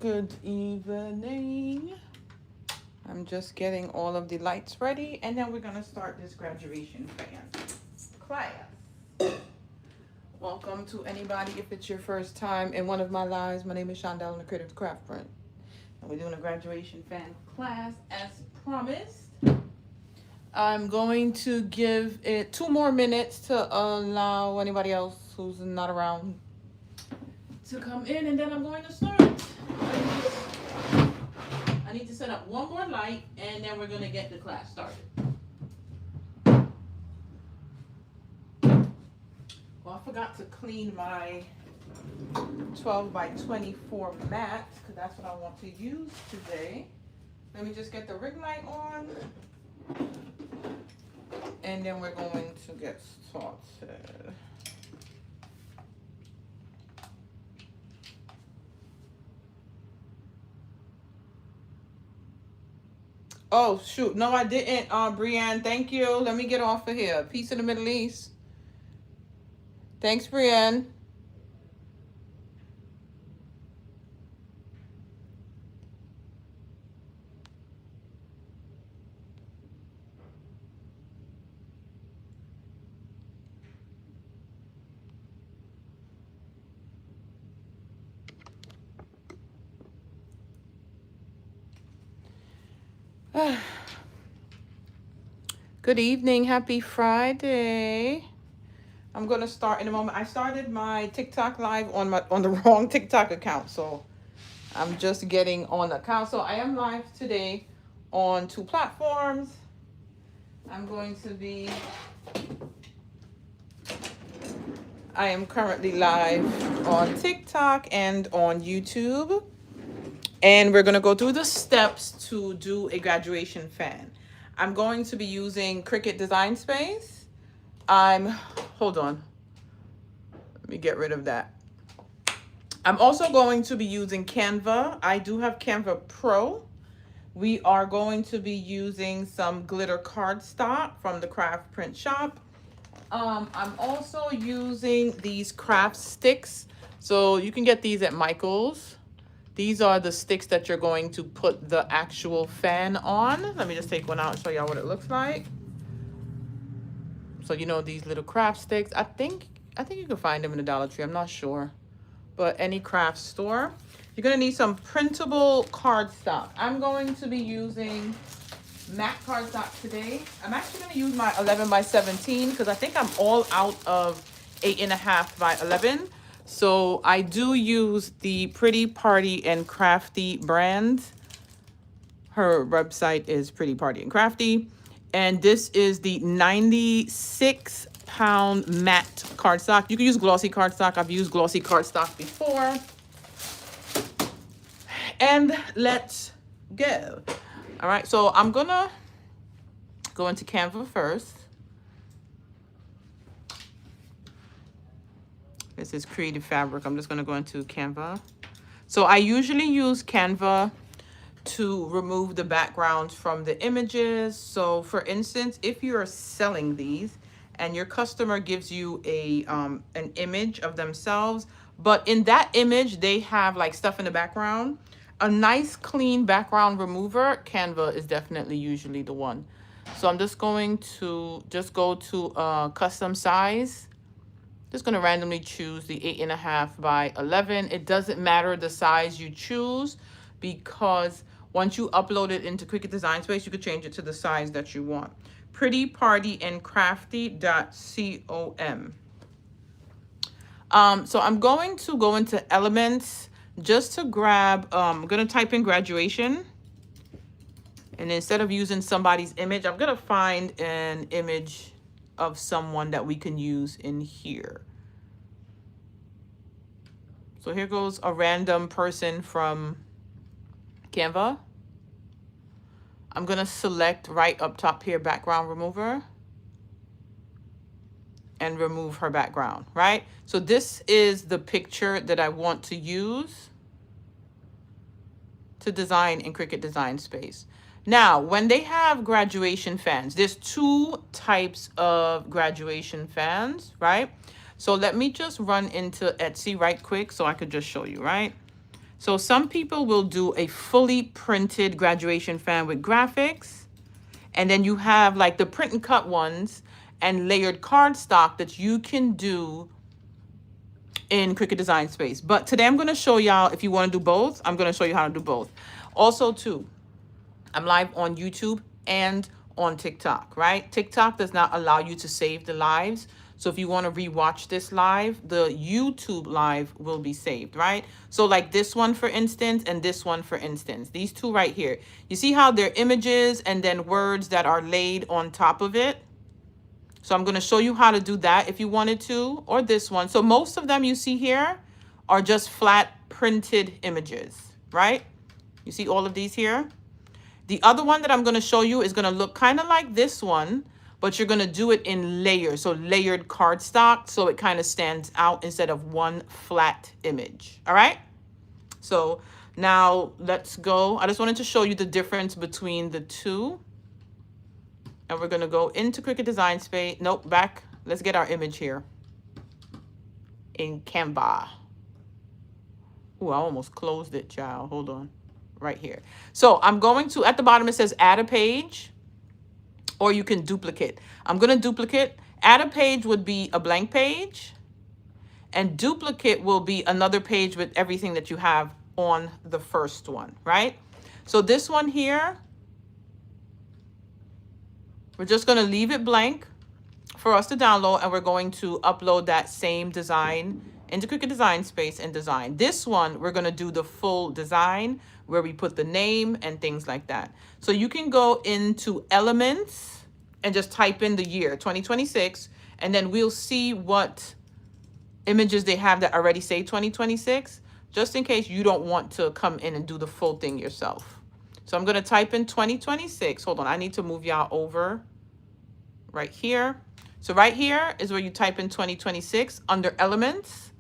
Good evening. I'm just getting all of the lights ready, and then we're going to start this graduation fan class. Welcome to anybody if it's your first time in one of my lives. My name is Shonda, I'm the creator of CraftPrint. And we're doing a graduation fan class as promised. I'm going to give it 2 more minutes to allow anybody else who's not around to come in, and then I'm going to start. I need to set up one more light, and then we're going to get the class started. Well, I forgot to clean my 12 by 24 mat, because that's what I want to use today. Let me just get the ring light on, and then we're going to get started. Oh, shoot. No, I didn't, Brienne. Thank you. Let me get off of here. Peace in the Middle East. Thanks, Brienne. Good evening. Happy Friday. I'm going to start in a moment. I started my TikTok live on the wrong TikTok account, so I'm just getting on the account. So I am live today on 2 platforms. I am currently live on TikTok and on YouTube. And we're going to go through the steps to do a graduation fan. I'm going to be using Cricut Design Space. Hold on. Let me get rid of that. I'm also going to be using Canva. I do have Canva Pro. We are going to be using some glitter cardstock from the CraftPrint shop. I'm also using these craft sticks. So you can get these at Michael's. These are the sticks that you're going to put the actual fan on. Let me just take one out and show y'all what it looks like. So you know these little craft sticks. I think you can find them in the Dollar Tree. I'm not sure. But any craft store. You're going to need some printable cardstock. I'm going to be using matte cardstock today. I'm actually going to use my 11 by 17 because I think I'm all out of 8.5 by 11. So I do use the Pretty Party and Crafty brand. Her website is Pretty Party and Crafty. And this is the 96-pound matte cardstock. You can use glossy cardstock. I've used glossy cardstock before. And let's go. All right, so I'm going to go into Canva first. This is Creative Fabric. I'm just going to go into Canva. So I usually use Canva to remove the backgrounds from the images. So for instance, if you're selling these and your customer gives you an image of themselves, but in that image, they have like stuff in the background, a nice clean background remover, Canva is definitely usually the one. So I'm just going to go to custom size. Just going to randomly choose the 8.5 by 11. It doesn't matter the size you choose because once you upload it into Cricut Design Space, you could change it to the size that you want. prettypartyandcrafty.com. So I'm going to go into Elements just to grab, I'm going to type in graduation. And instead of using somebody's image, I'm going to find an image of someone that we can use in here. So here goes a random person from Canva. I'm going to select right up top here, background remover, and remove her background, right? So this is the picture that I want to use to design in Cricut Design Space. Now, when they have graduation fans, there's 2 types of graduation fans, right? So let me just run into Etsy right quick so I could just show you, right? So some people will do a fully printed graduation fan with graphics. And then you have like the print and cut ones and layered cardstock that you can do in Cricut Design Space. But today I'm going to show y'all, if you want to do both, I'm going to show you how to do both. Also too, I'm live on YouTube and on TikTok, right? TikTok does not allow you to save the lives. So if you want to rewatch this live, the YouTube live will be saved, right? So like this one, for instance, and this one, for instance, these two right here, you see how they're images and then words that are laid on top of it? So I'm going to show you how to do that if you wanted to, or this one. So most of them you see here are just flat printed images, right? You see all of these here? The other one that I'm going to show you is going to look kind of like this one, but you're going to do it in layers. So layered cardstock, so it kind of stands out instead of one flat image. All right. So now let's go. I just wanted to show you the difference between the two. And we're going to go into Cricut Design Space. Nope, back. Let's get our image here in Canva. Ooh, I almost closed it, child. Hold on. Right here. So I'm going to, at the bottom it says add a page, or you can duplicate. I'm going to duplicate. Add a page would be a blank page, and duplicate will be another page with everything that you have on the first one, right? So this one here, we're just going to leave it blank for us to download, and we're going to upload that same design into Cricut Design Space and design. This one, we're going to do the full design where we put the name and things like that. So you can go into Elements and just type in the year 2026, and then we'll see what images they have that already say 2026, just in case you don't want to come in and do the full thing yourself. So I'm going to type in 2026. Hold on, I need to move y'all over right here. So right here is where you type in 2026 under Elements,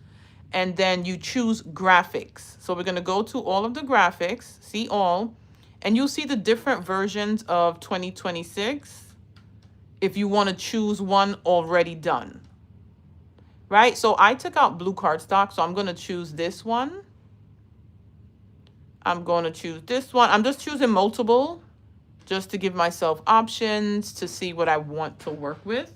and then you choose Graphics. So we're going to go to all of the graphics, see all, and you'll see the different versions of 2026 if you want to choose one already done. Right? So I took out blue cardstock, so I'm going to choose this one. I'm going to choose this one. I'm just choosing multiple just to give myself options to see what I want to work with.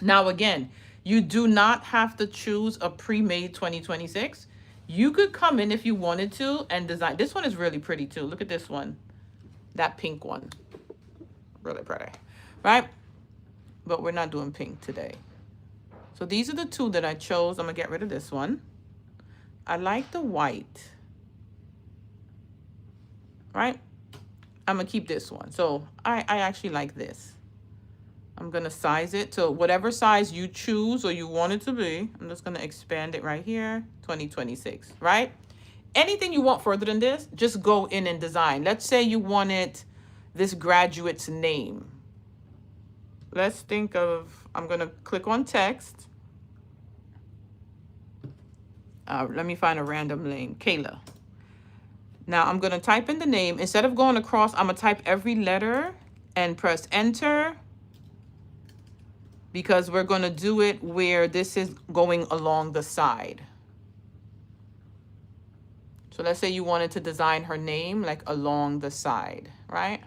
Now, again, you do not have to choose a pre-made 2026. You could come in if you wanted to and design. This one is really pretty too. Look at this one. That pink one. Really pretty, right? But we're not doing pink today. So these are the two that I chose. I'm going to get rid of this one. I like the white. Right? I'm going to keep this one. So I actually like this. I'm going to size it to whatever size you choose or you want it to be. I'm just going to expand it right here, 2026, right? Anything you want further than this, just go in and design. Let's say you wanted this graduate's name. Let's think of, I'm going to click on text. Let me find a random name, Kayla. Now I'm going to type in the name. Instead of going across, I'm going to type every letter and press enter, because we're going to do it where this is going along the side. So let's say you wanted to design her name like along the side, right?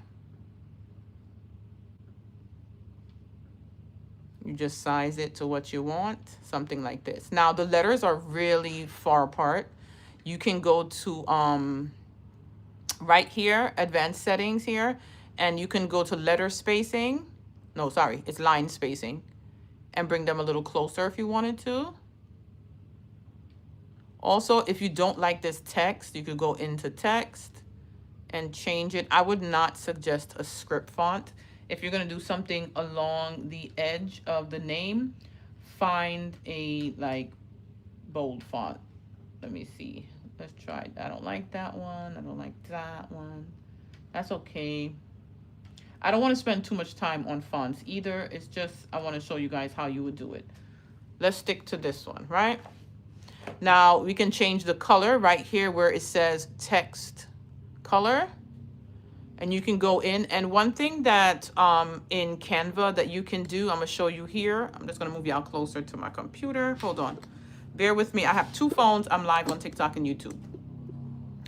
You just size it to what you want, something like this. Now the letters are really far apart. You can go to right here, advanced settings here, and you can go to letter spacing. No, sorry, it's line spacing, and bring them a little closer if you wanted to. Also, if you don't like this text, you could go into text and change it. I would not suggest a script font. If you're going to do something along the edge of the name, find a like bold font. Let me see. Let's try. I don't like that one. I don't like that one. That's okay. I don't want to spend too much time on fonts either. It's just I want to show you guys how you would do it. Let's stick to this one, right? Now we can change the color right here where it says text color. And you can go in. And one thing that in Canva that you can do, I'm going to show you here. I'm just going to move y'all closer to my computer. Hold on. Bear with me. I have two phones. I'm live on TikTok and YouTube.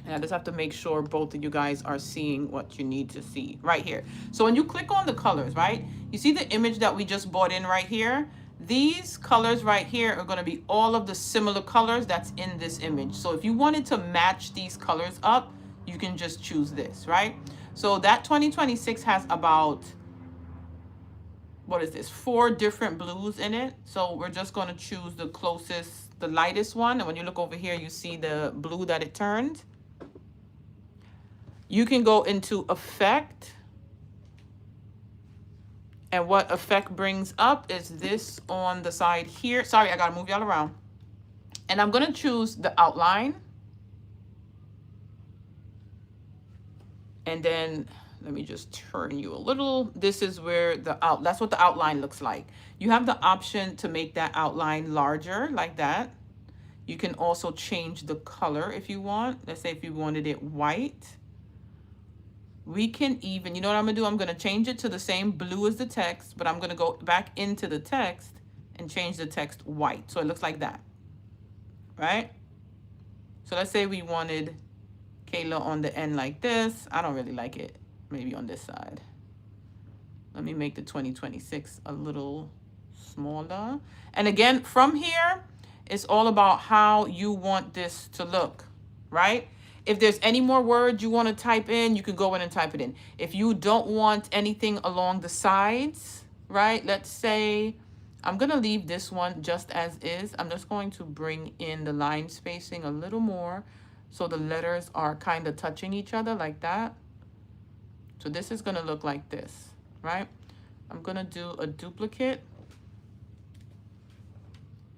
And I just have to make sure both of you guys are seeing what you need to see right here. So when you click on the colors, right, you see the image that we just brought in right here? These colors right here are going to be all of the similar colors that's in this image. So if you wanted to match these colors up, you can just choose this, right? So that 2026 has about, what is this, 4 different blues in it. So we're just going to choose the closest, the lightest one. And when you look over here, you see the blue that it turned. You can go into effect. And what effect brings up is this on the side here. Sorry, I gotta move y'all around. And I'm gonna choose the outline. And then let me just turn you a little. This is where that's what the outline looks like. You have the option to make that outline larger like that. You can also change the color if you want. Let's say if you wanted it white. We can even, you know what I'm gonna do? I'm gonna change it to the same blue as the text, but I'm gonna go back into the text and change the text white. So it looks like that, right? So let's say we wanted Kayla on the end like this. I don't really like it. Maybe on this side. Let me make the 2026 a little smaller. And again, from here, it's all about how you want this to look, right? If there's any more words you want to type in, you can go in and type it in. If you don't want anything along the sides, right? Let's say I'm going to leave this one just as is. I'm just going to bring in the line spacing a little more so the letters are kind of touching each other like that. So this is going to look like this, right? I'm going to do a duplicate.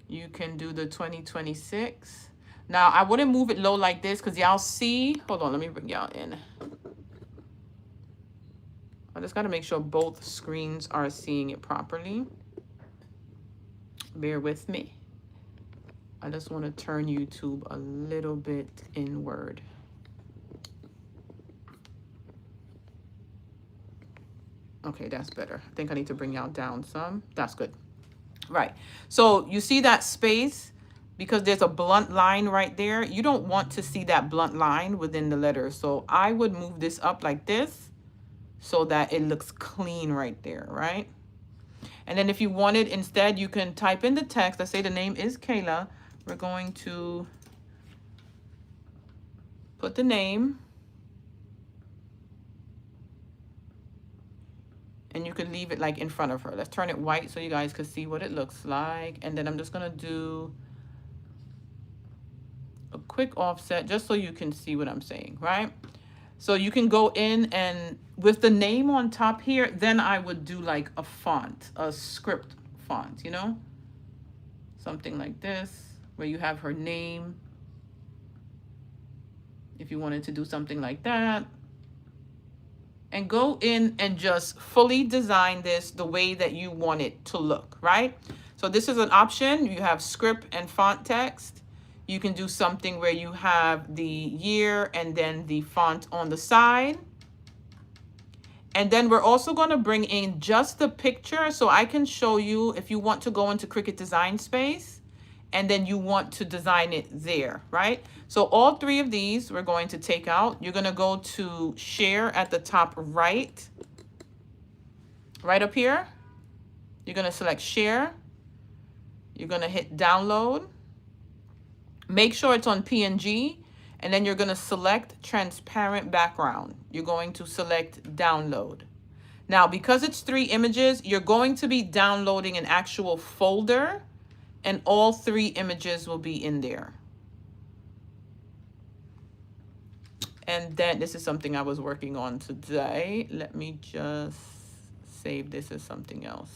You can do the 2026. Now, I wouldn't move it low like this because y'all see. Hold on, let me bring y'all in. I just got to make sure both screens are seeing it properly. Bear with me. I just want to turn YouTube a little bit inward. Okay, that's better. I think I need to bring y'all down some. That's good. Right. So you see that space? Because there's a blunt line right there. You don't want to see that blunt line within the letter. So I would move this up like this so that it looks clean right there, right? And then if you wanted, instead, you can type in the text. Let's say the name is Kayla. We're going to put the name. And you could leave it like in front of her. Let's turn it white so you guys can see what it looks like. And then I'm just going to do a quick offset just so you can see what I'm saying, right? So you can go in and with the name on top here, then I would do like a font, a script font, you know? Something like this, where you have her name. If you wanted to do something like that. And go in and just fully design this the way that you want it to look, right? So this is an option. You have script and font text. You can do something where you have the year and then the font on the side. And then we're also going to bring in just the picture so I can show you if you want to go into Cricut Design Space and then you want to design it there, right? So all 3 of these we're going to take out. You're going to go to share at the top right up here. You're going to select share. You're going to hit download. Make sure it's on PNG, and then you're going to select transparent background. You're going to select download. Now, because it's 3 images, you're going to be downloading an actual folder, and all 3 images will be in there. And then this is something I was working on today. Let me just save this as something else.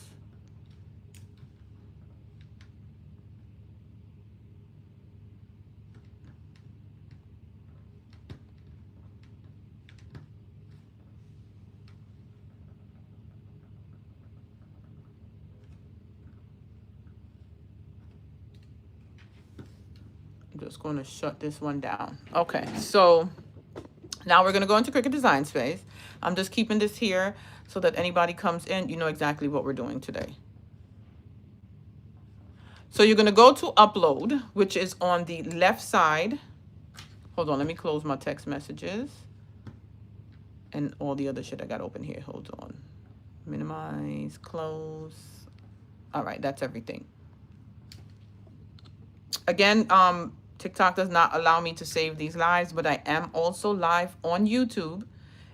I'm just going to shut this one down. Okay, so now we're going to go into Cricut Design Space. I'm just keeping this here so that anybody comes in, you know exactly what we're doing today. So you're going to go to upload, which is on the left side. Hold on, let me close my text messages and all the other shit I got open here. Hold on. Minimize, close. All right, that's everything. Again, TikTok does not allow me to save these lives, but I am also live on YouTube,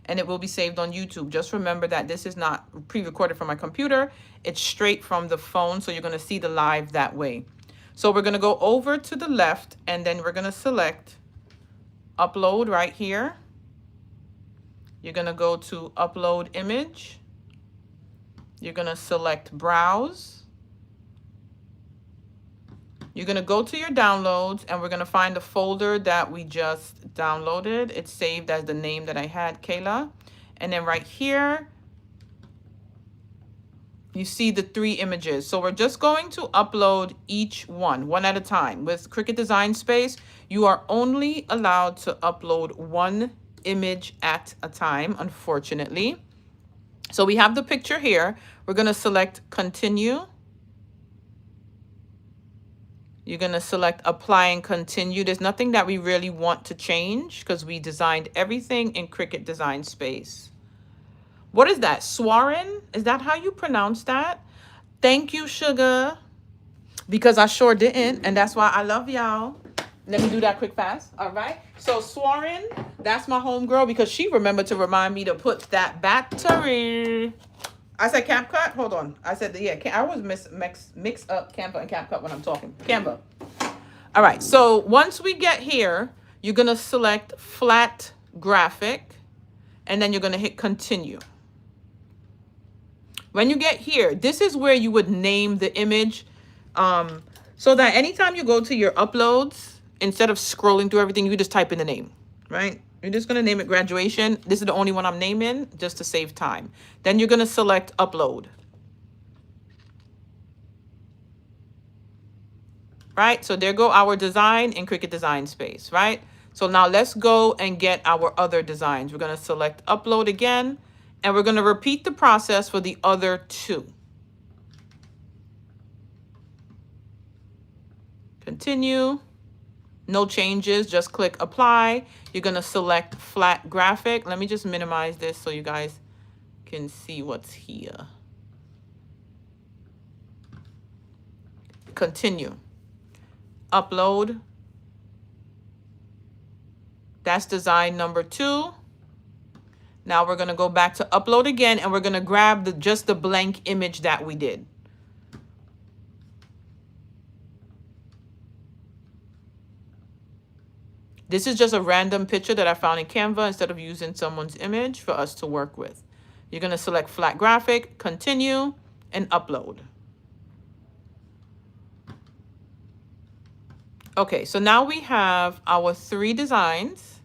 and it will be saved on YouTube. Just remember that this is not pre-recorded from my computer. It's straight from the phone, so you're going to see the live that way. So we're going to go over to the left, and then we're going to select upload right here. You're going to go to upload image. You're going to select browse. You're going to go to your downloads, and we're going to find the folder that we just downloaded. It's saved as the name that I had, Kayla. And then right here, you see the 3 images. So we're just going to upload each one at a time. With Cricut Design Space, you are only allowed to upload 1 image at a time, unfortunately. So we have the picture here. We're going to select continue. You're going to select apply and continue. There's nothing that we really want to change because we designed everything in Cricut Design Space. What is that? Swarin? Is that how you pronounce that? Thank you, Sugar. Because I sure didn't. And that's why I love y'all. Let me do that quick fast. All right. So Swarin, that's my homegirl because she remembered to remind me to put that battery. I said CapCut. Hold on. I said, yeah, I always mix up Canva and CapCut when I'm talking. Canva. All right. So once we get here, you're going to select flat graphic, and then you're going to hit continue. When you get here, this is where you would name the image so that anytime you go to your uploads, instead of scrolling through everything, you just type in the name, right? You're just going to name it graduation. This is the only one I'm naming just to save time. Then you're going to select upload. Right? So there go our design in Cricut Design Space, right? So now let's go and get our other designs. We're going to select upload again, and we're going to repeat the process for the other 2. Continue. No changes, just click apply. You're going to select flat graphic. Let me just minimize this so you guys can see what's here. Continue. Upload. That's design number 2. Now we're going to go back to upload again, and we're going to grab just the blank image that we did. This is just a random picture that I found in Canva instead of using someone's image for us to work with. You're going to select flat graphic, continue, and upload. Okay, so now we have our 3 designs.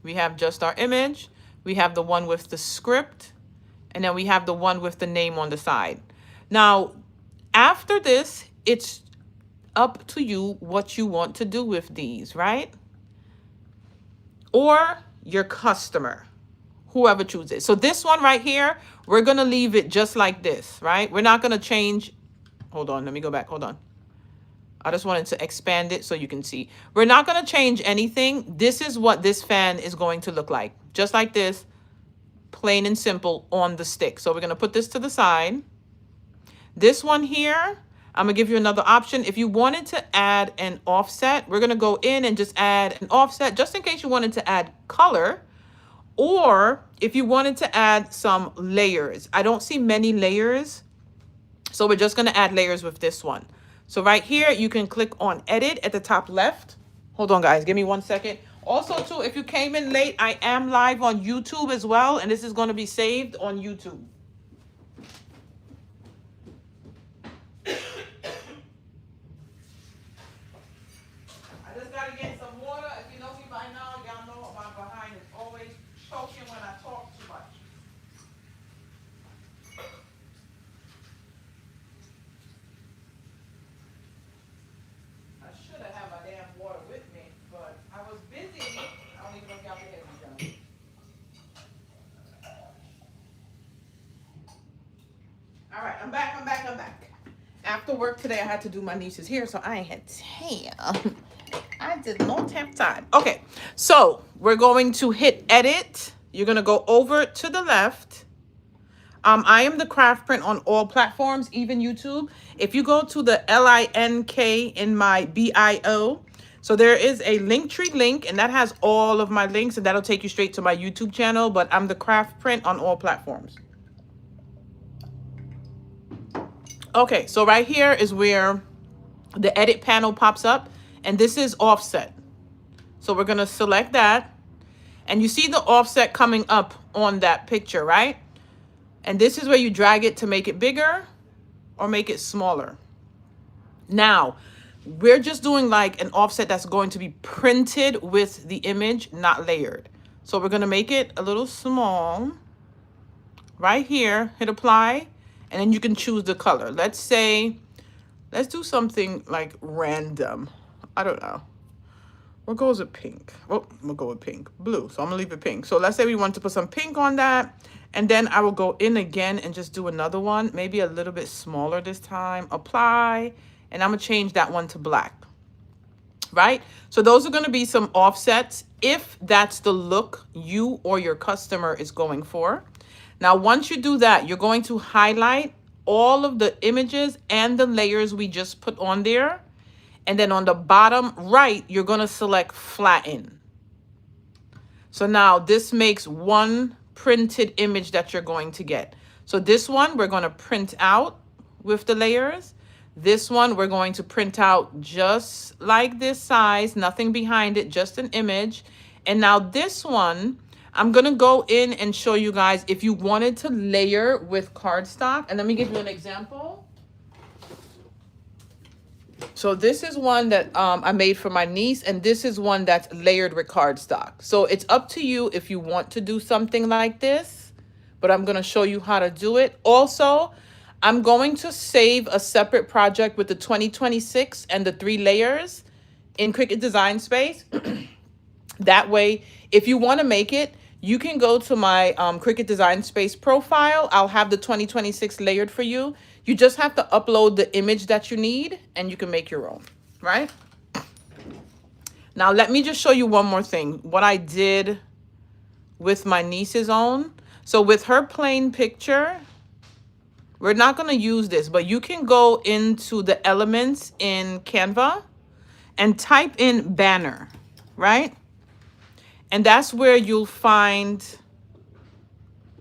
We have just our image. We have the one with the script. And then we have the one with the name on the side. Now, after this, it's up to you what you want to do with these, right? Or your customer, whoever chooses. So this one right here, we're going to leave it just like this, right? We're not going to change. Hold on. Let me go back. Hold on. I just wanted to expand it so you can see. We're not going to change anything. This is what this fan is going to look like. Just like this, plain and simple on the stick. So we're going to put this to the side. This one here, I'm going to give you another option. If you wanted to add an offset, we're going to go in and just add an offset just in case you wanted to add color, or if you wanted to add some layers. I don't see many layers, so we're just going to add layers with this one. So right here, you can click on edit at the top left. Hold on, guys. Give me 1 second. Also, too, if you came in late, I am live on YouTube as well, and this is going to be saved on YouTube. after work today, I had to do my niece's hair, so I had time. I did not have time. Okay, so we're going to hit edit. You're going to go over to the left. I am the CraftPrint on all platforms, even YouTube. If you go to the link in my bio, so there is a Linktree link, and that has all of my links, and that'll take you straight to my YouTube channel. But I'm the CraftPrint on all platforms. Okay, so right here is where the edit panel pops up, and this is offset. So we're going to select that, and you see the offset coming up on that picture, right? And this is where you drag it to make it bigger or make it smaller. Now, we're just doing like an offset that's going to be printed with the image, not layered. So we're going to make it a little small right here, hit apply, and then you can choose the color. Let's do something like random. I don't know. What goes with pink? Oh, we'll go with pink. Blue. So I'm going to leave it pink. So let's say we want to put some pink on that. And then I will go in again and just do another one. Maybe a little bit smaller this time. Apply. And I'm going to change that one to black. Right? So those are going to be some offsets if that's the look you or your customer is going for. Now, once you do that, you're going to highlight all of the images and the layers we just put on there. And then on the bottom right, you're going to select flatten. So now this makes one printed image that you're going to get. So this one, we're going to print out with the layers. This one, we're going to print out just like this size, nothing behind it, just an image. And now this one, I'm going to go in and show you guys if you wanted to layer with cardstock. And let me give you an example. So this is one that I made for my niece, and this is one that's layered with cardstock. So it's up to you if you want to do something like this, but I'm going to show you how to do it. Also, I'm going to save a separate project with the 2026 and the 3 layers in Cricut Design Space. That way, if you want to make it, you can go to my Cricut Design Space profile. I'll have the 2026 layered for you. You just have to upload the image that you need, and you can make your own, right? Now, let me just show you one more thing. What I did with my niece's own. So with her plain picture, we're not going to use this, but you can go into the elements in Canva and type in banner, right? And that's where you'll find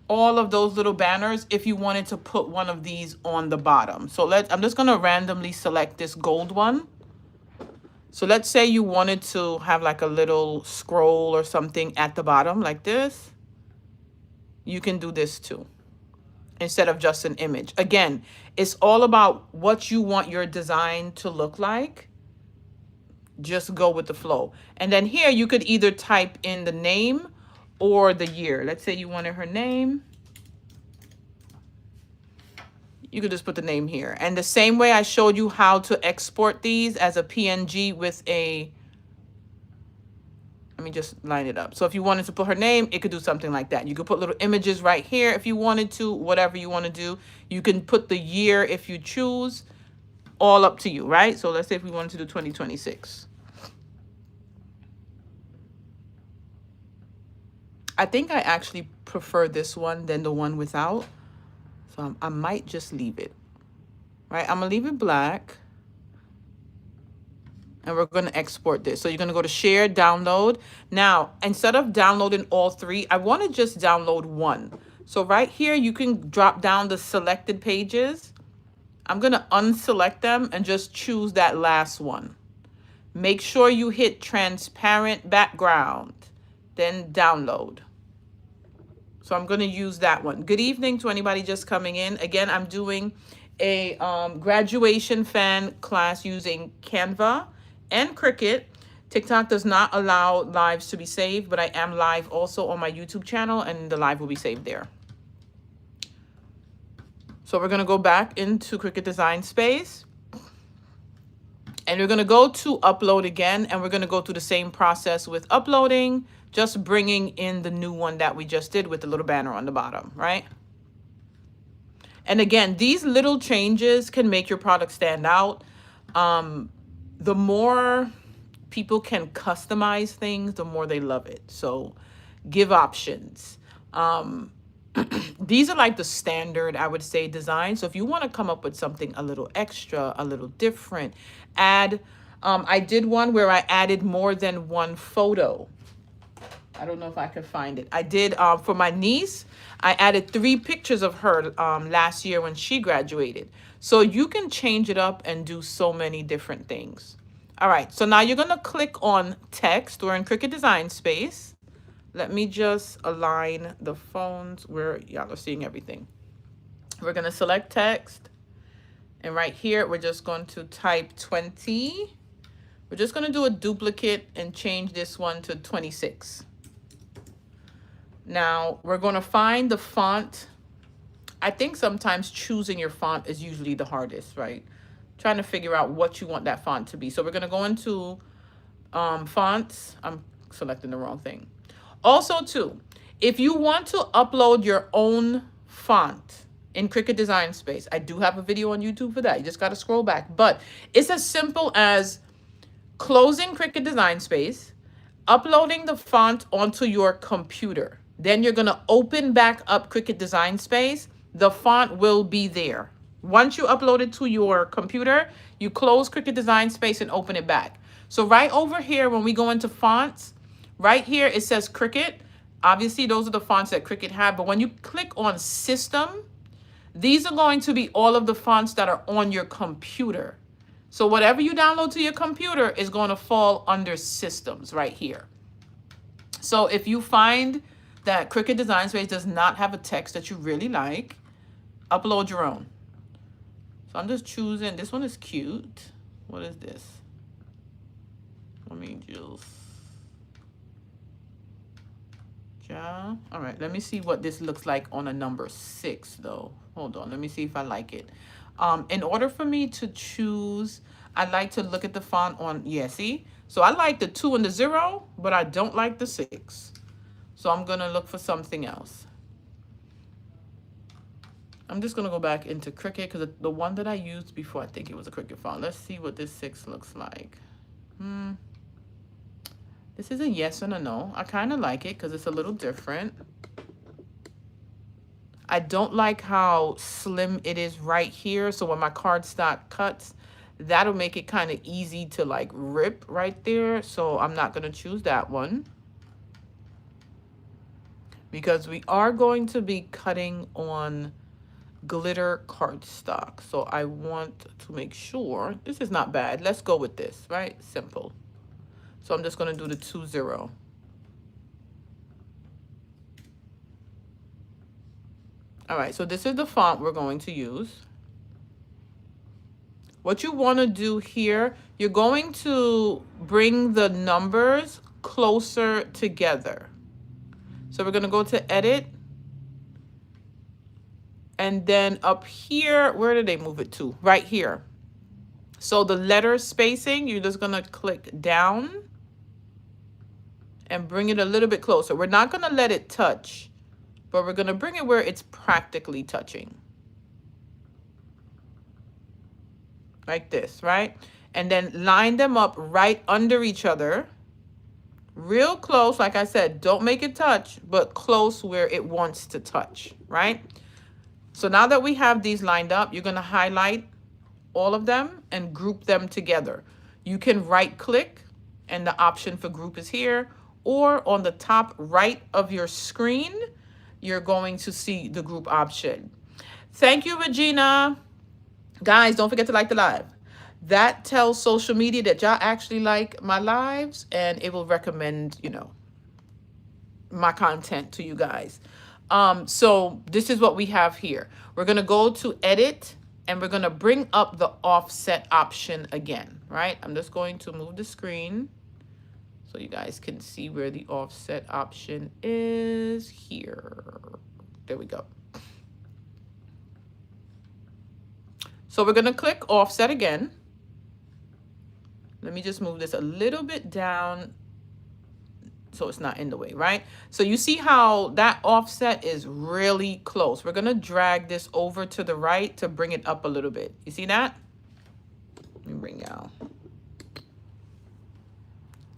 all of those little banners if you wanted to put one of these on the bottom. So I'm just going to randomly select this gold one. So let's say you wanted to have like a little scroll or something at the bottom like this. You can do this too, instead of just an image. Again, it's all about what you want your design to look like. Just go with the flow. And then here you could either type in the name or the year. Let's say you wanted her name. You could just put the name here. And the same way I showed you how to export these as a PNG with a, let me just line it up. So if you wanted to put her name, it could do something like that. You could put little images right here if you wanted to, whatever you want to do. You can put the year if you choose, all up to you, right? So let's say if we wanted to do 2026. I think I actually prefer this one than the one without. So I might just leave it, right? I'm going to leave it black. And we're going to export this. So you're going to go to share, download. Now, instead of downloading all 3, I want to just download one. So right here, you can drop down the selected pages. I'm going to unselect them and just choose that last one. Make sure you hit transparent background, then download. So I'm going to use that one. Good evening to anybody just coming in. Again, I'm doing a graduation fan class using Canva and Cricut. TikTok does not allow lives to be saved, but I am live also on my YouTube channel, and the live will be saved there. So we're going to go back into Cricut Design Space. And we're going to go to upload again, and we're going to go through the same process with uploading, just bringing in the new one that we just did with the little banner on the bottom, right? And again, these little changes can make your product stand out. The more people can customize things, the more they love it. So give options. These are like the standard, I would say, design. So if you want to come up with something a little extra, a little different, add, I did one where I added more than one photo. I don't know if I could find it. I did, for my niece, I added 3 pictures of her last year when she graduated. So you can change it up and do so many different things. All right, so now you're going to click on text. We're in Cricut Design Space. Let me just align the phones where y'all are seeing everything. We're going to select text. And right here, we're just going to type 20. We're just going to do a duplicate and change this one to 26. Now, we're going to find the font. I think sometimes choosing your font is usually the hardest, right? Trying to figure out what you want that font to be. So we're going to go into fonts. I'm selecting the wrong thing. Also, too, if you want to upload your own font in Cricut Design Space, I do have a video on YouTube for that. You just got to scroll back. But it's as simple as closing Cricut Design Space, uploading the font onto your computer. Then you're going to open back up Cricut Design Space. The font will be there. Once you upload it to your computer, you close Cricut Design Space and open it back. So right over here, when we go into fonts, right here, it says Cricut. Obviously, those are the fonts that Cricut have. But when you click on System, these are going to be all of the fonts that are on your computer. So whatever you download to your computer is going to fall under Systems right here. So if you find that Cricut Design Space does not have a text that you really like, upload your own. So I'm just choosing, this one is cute. What is this? Let me just, yeah. All right, let me see what this looks like on a number 6 though. Hold on, let me see if I like it. In order for me to choose, I like to look at the font on, yeah, see? So I like the 2 and the 0, but I don't like the 6. So I'm gonna look for something else. I'm just gonna go back into Cricut because the one that I used before, I think it was a Cricut font. Let's see what this 6 looks like. This is a yes and a no. I kind of like it because it's a little different. I don't like how slim it is right here. So when my cardstock cuts, that'll make it kind of easy to like rip right there. So I'm not gonna choose that one, because we are going to be cutting on glitter cardstock. So I want to make sure, this is not bad. Let's go with this, right? Simple. So I'm just going to do the 2-0. All right, so this is the font we're going to use. What you want to do here, you're going to bring the numbers closer together. So we're going to go to Edit. And then up here, where did they move it to? Right here. So the letter spacing, you're just going to click down and bring it a little bit closer. We're not going to let it touch, but we're going to bring it where it's practically touching. Like this, right? And then line them up right under each other. Real close, like I said, don't make it touch, but close where it wants to touch, right? So now that we have these lined up, you're going to highlight all of them and group them together. You can right click and the option for group is here, or on the top right of your screen, you're going to see the group option. Thank you, Regina. Guys, don't forget to like the live. That tells social media that y'all actually like my lives, and it will recommend, you know, my content to you guys. So this is what we have here. We're going to go to Edit, and we're going to bring up the offset option again, right? I'm just going to move the screen so you guys can see where the offset option is here. There we go. So we're going to click offset again. Let me just move this a little bit down. so it's not in the way, right? So you see how that offset is really close. We're gonna drag this over to the right to bring it up a little bit. You see that? Let me bring y'all.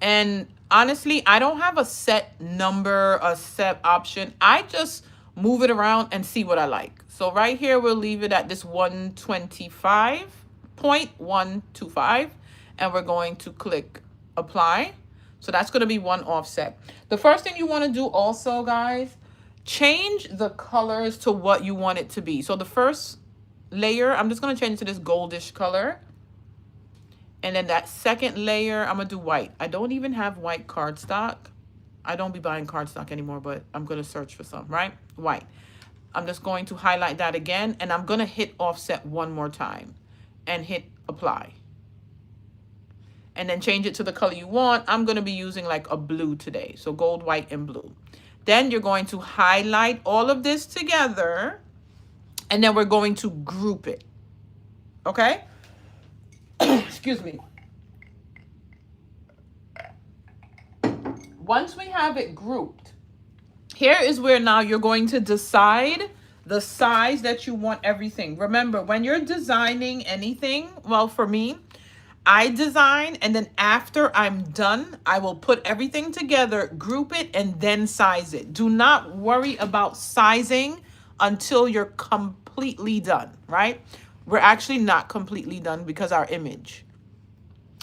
And honestly, I don't have a set number, a set option. I just move it around and see what I like. So right here, we'll leave it at this 125.125, and we're going to click apply. So that's going to be one offset. The first thing you want to do also, guys, change the colors to what you want it to be. So the first layer, I'm just going to change it to this goldish color. And then that second layer, I'm going to do white. I don't even have white cardstock. I don't be buying cardstock anymore, but I'm going to search for some, right? White. I'm just going to highlight that again, and I'm going to hit offset one more time and hit apply. And then change it to the color you want. I'm going to be using like a blue today. So gold, white, and blue. Then you're going to highlight all of this together, and then we're going to group it. Okay? Excuse me. Once we have it grouped, here is where now you're going to decide the size that you want everything. Remember, when you're designing anything, well, for me, I design, and then after I'm done, I will put everything together, group it, and then size it. Do not worry about sizing until you're completely done, right? We're actually not completely done because our image.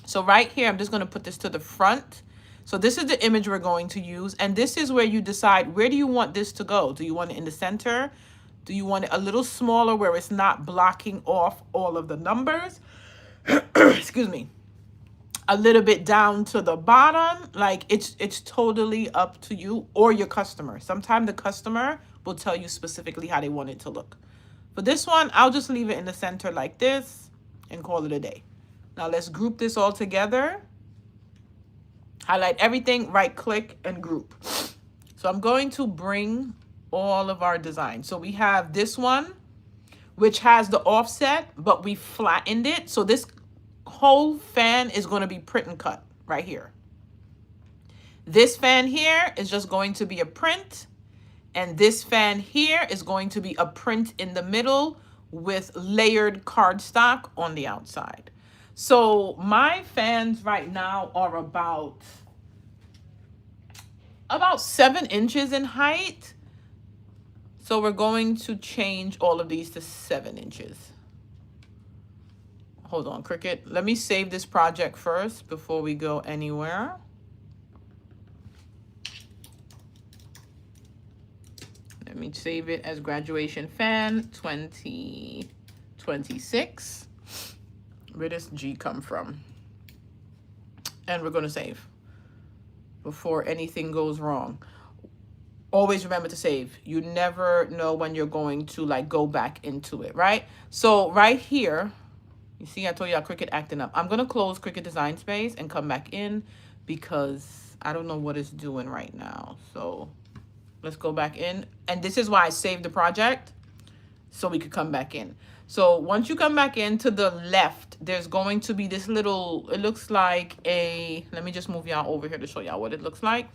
So right here, I'm just going to put this to the front. So this is the image we're going to use. And this is where you decide, where do you want this to go? Do you want it in the center? Do you want it a little smaller where it's not blocking off all of the numbers? Excuse me. A little bit down to the bottom. Like it's totally up to you or your customer. Sometimes the customer will tell you specifically how they want it to look. For this one, I'll just leave it in the center like this and call it a day. Now let's group this all together. Highlight everything, right click, and group. So I'm going to bring all of our designs. So we have this one, which has the offset, but we flattened it. So this whole fan is going to be print and cut right here. This fan here is just going to be a print. And this fan here is going to be a print in the middle with layered cardstock on the outside. So my fans right now are about 7 inches in height. So we're going to change all of these to 7 inches. Hold on, Cricut. Let me save this project first before we go anywhere. Let me save it as graduation fan 2026. Where does G come from? And we're going to save before anything goes wrong. Always remember to save. You never know when you're going to like go back into it, right? So right here, you see, I told you Cricut acting up. I'm going to close Cricut Design Space and come back in because I don't know what it's doing right now. So let's go back in. And this is why I saved the project so we could come back in. So once you come back in, to the left, there's going to be this little, it looks like a, let me just move y'all over here to show y'all what it looks like.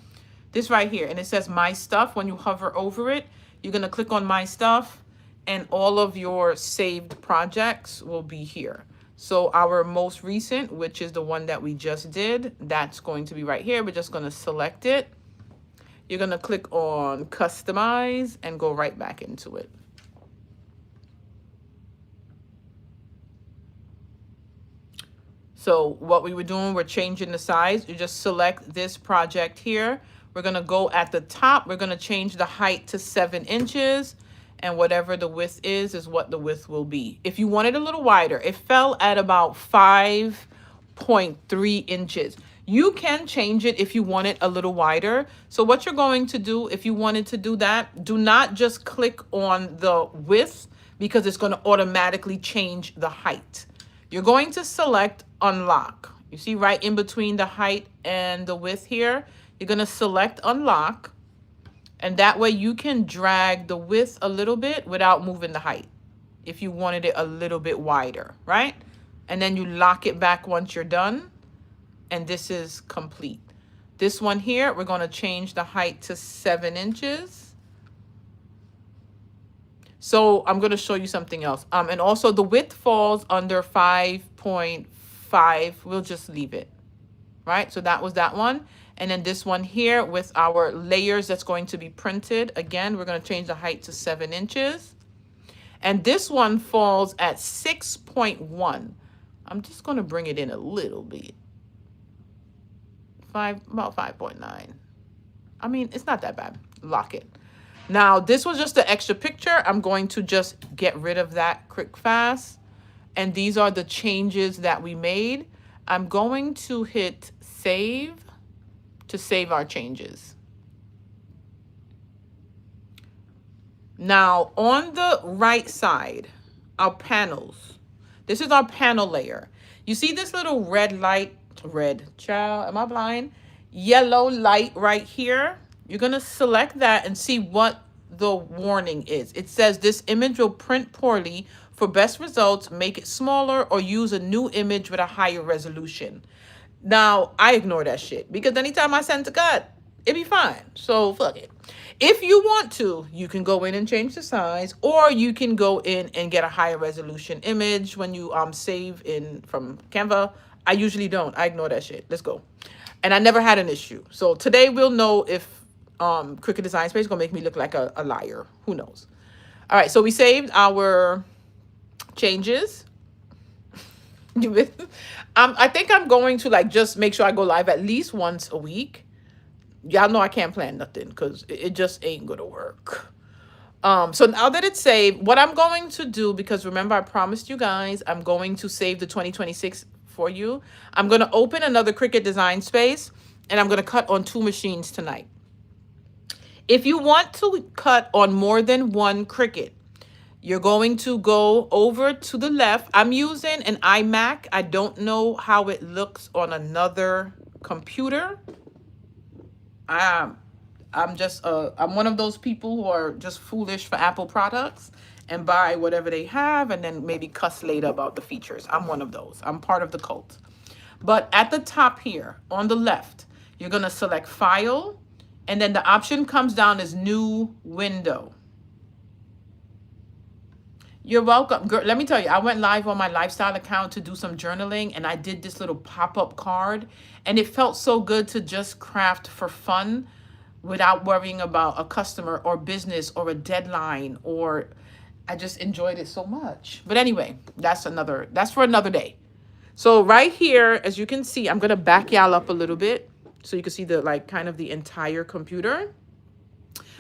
This right here, and it says My Stuff. When you hover over it, you're going to click on My Stuff, and all of your saved projects will be here. So our most recent, which is the one that we just did, that's going to be right here. We're just going to select it. You're going to click on Customize and go right back into it. So what we were doing, we're changing the size. You just select this project here. We're going to go at the top. We're going to change the height to 7 inches. And whatever the width is what the width will be. If you want it a little wider, it fell at about 5.3 inches. You can change it if you want it a little wider. So what you're going to do, if you wanted to do that, do not just click on the width because it's going to automatically change the height. You're going to select unlock. You see right in between the height and the width here, you're going to select unlock. And that way you can drag the width a little bit without moving the height if you wanted it a little bit wider, right? And then you lock it back once you're done. And this is complete. This one here, we're going to change the height to 7 inches. So I'm going to show you something else. And also the width falls under 5.5. We'll just leave it, right? So that was that one. And then this one here with our layers that's going to be printed. Again, we're going to change the height to 7 inches. And this one falls at 6.1. I'm just going to bring it in a little bit. About 5.9. I mean, it's not that bad. Lock it. Now, this was just the extra picture. I'm going to just get rid of that quick fast. And these are the changes that we made. I'm going to hit save to save our changes. Now, on the right side, our panels. This is our panel layer. You see this little red light, child, am I blind? Yellow light right here. You're going to select that and see what the warning is. It says this image will print poorly. For best results, make it smaller or use a new image with a higher resolution. Now, I ignore that shit because anytime I send to cut, it be fine. So fuck it. If you want to, you can go in and change the size, or you can go in and get a higher resolution image when you save in from Canva. I usually don't. I ignore that shit. Let's go. And I never had an issue. So today we'll know if Cricut Design Space is going to make me look like a liar. Who knows? All right. So we saved our changes. I think I'm going to like just make sure I go live at least once a week. Y'all know I can't plan nothing because it just ain't gonna work. So now that it's saved, what I'm going to do, because remember I promised you guys I'm going to save the 2026 for you. I'm going to open another Cricut Design Space and I'm going to cut on 2 machines tonight. If you want to cut on more than one Cricut, you're going to go over to the left. I'm using an iMac. I don't know how it looks on another computer. I'm one of those people who are just foolish for Apple products and buy whatever they have and then maybe cuss later about the features. I'm one of those. I'm part of the cult. But at the top here on the left, you're going to select File, and then the option comes down as New Window. You're welcome. Girl, let me tell you, I went live on my lifestyle account to do some journaling, and I did this little pop-up card, and it felt so good to just craft for fun without worrying about a customer or business or a deadline, or I just enjoyed it so much. But anyway, that's for another day. So right here, as you can see, I'm going to back y'all up a little bit so you can see the kind of the entire computer.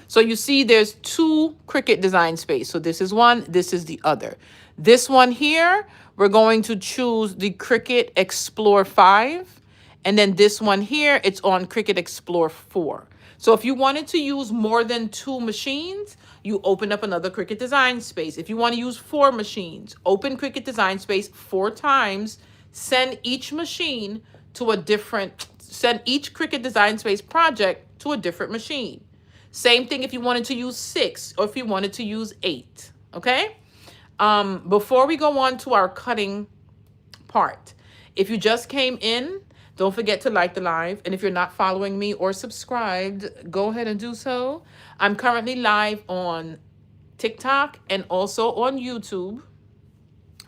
So you see there's 2 Cricut Design Space. So this is one, this is the other. This one here, we're going to choose the Cricut Explore 5. And then this one here, it's on Cricut Explore 4. So if you wanted to use more than 2 machines, you open up another Cricut Design Space. If you want to use 4 machines, open Cricut Design Space 4 times, send each machine to send each Cricut Design Space project to a different machine. Same thing if you wanted to use 6 or if you wanted to use 8, okay? Before we go on to our cutting part, if you just came in, don't forget to like the live. And if you're not following me or subscribed, go ahead and do so. I'm currently live on TikTok and also on YouTube.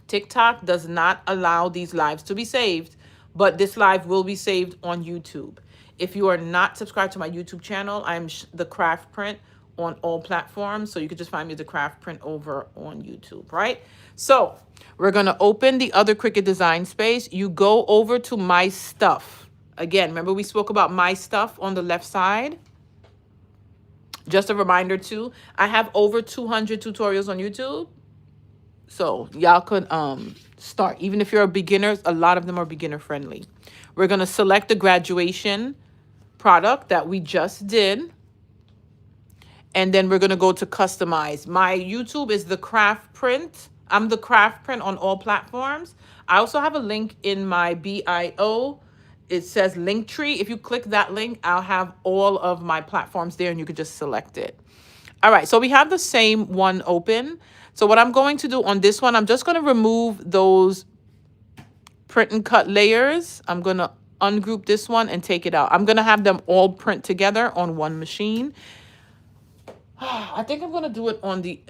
TikTok does not allow these lives to be saved, but this live will be saved on YouTube. If you are not subscribed to my YouTube channel, I'm the CraftPrint on all platforms. So you could just find me the CraftPrint over on YouTube, right? So we're going to open the other Cricut Design Space. You go over to My Stuff. Again, remember we spoke about My Stuff on the left side? Just a reminder too, I have over 200 tutorials on YouTube. So y'all could start. Even if you're a beginner, a lot of them are beginner friendly. We're going to select the graduation product that we just did. And then we're going to go to customize. My YouTube is the CraftPrint. I'm the CraftPrint on all platforms. I also have a link in my bio. It says Linktree. If you click that link, I'll have all of my platforms there and you can just select it. All right, so we have the same one open. So what I'm going to do on this one, I'm just going to remove those print and cut layers. I'm going to ungroup this one and take it out. I'm going to have them all print together on one machine. I think I'm going to do it on the,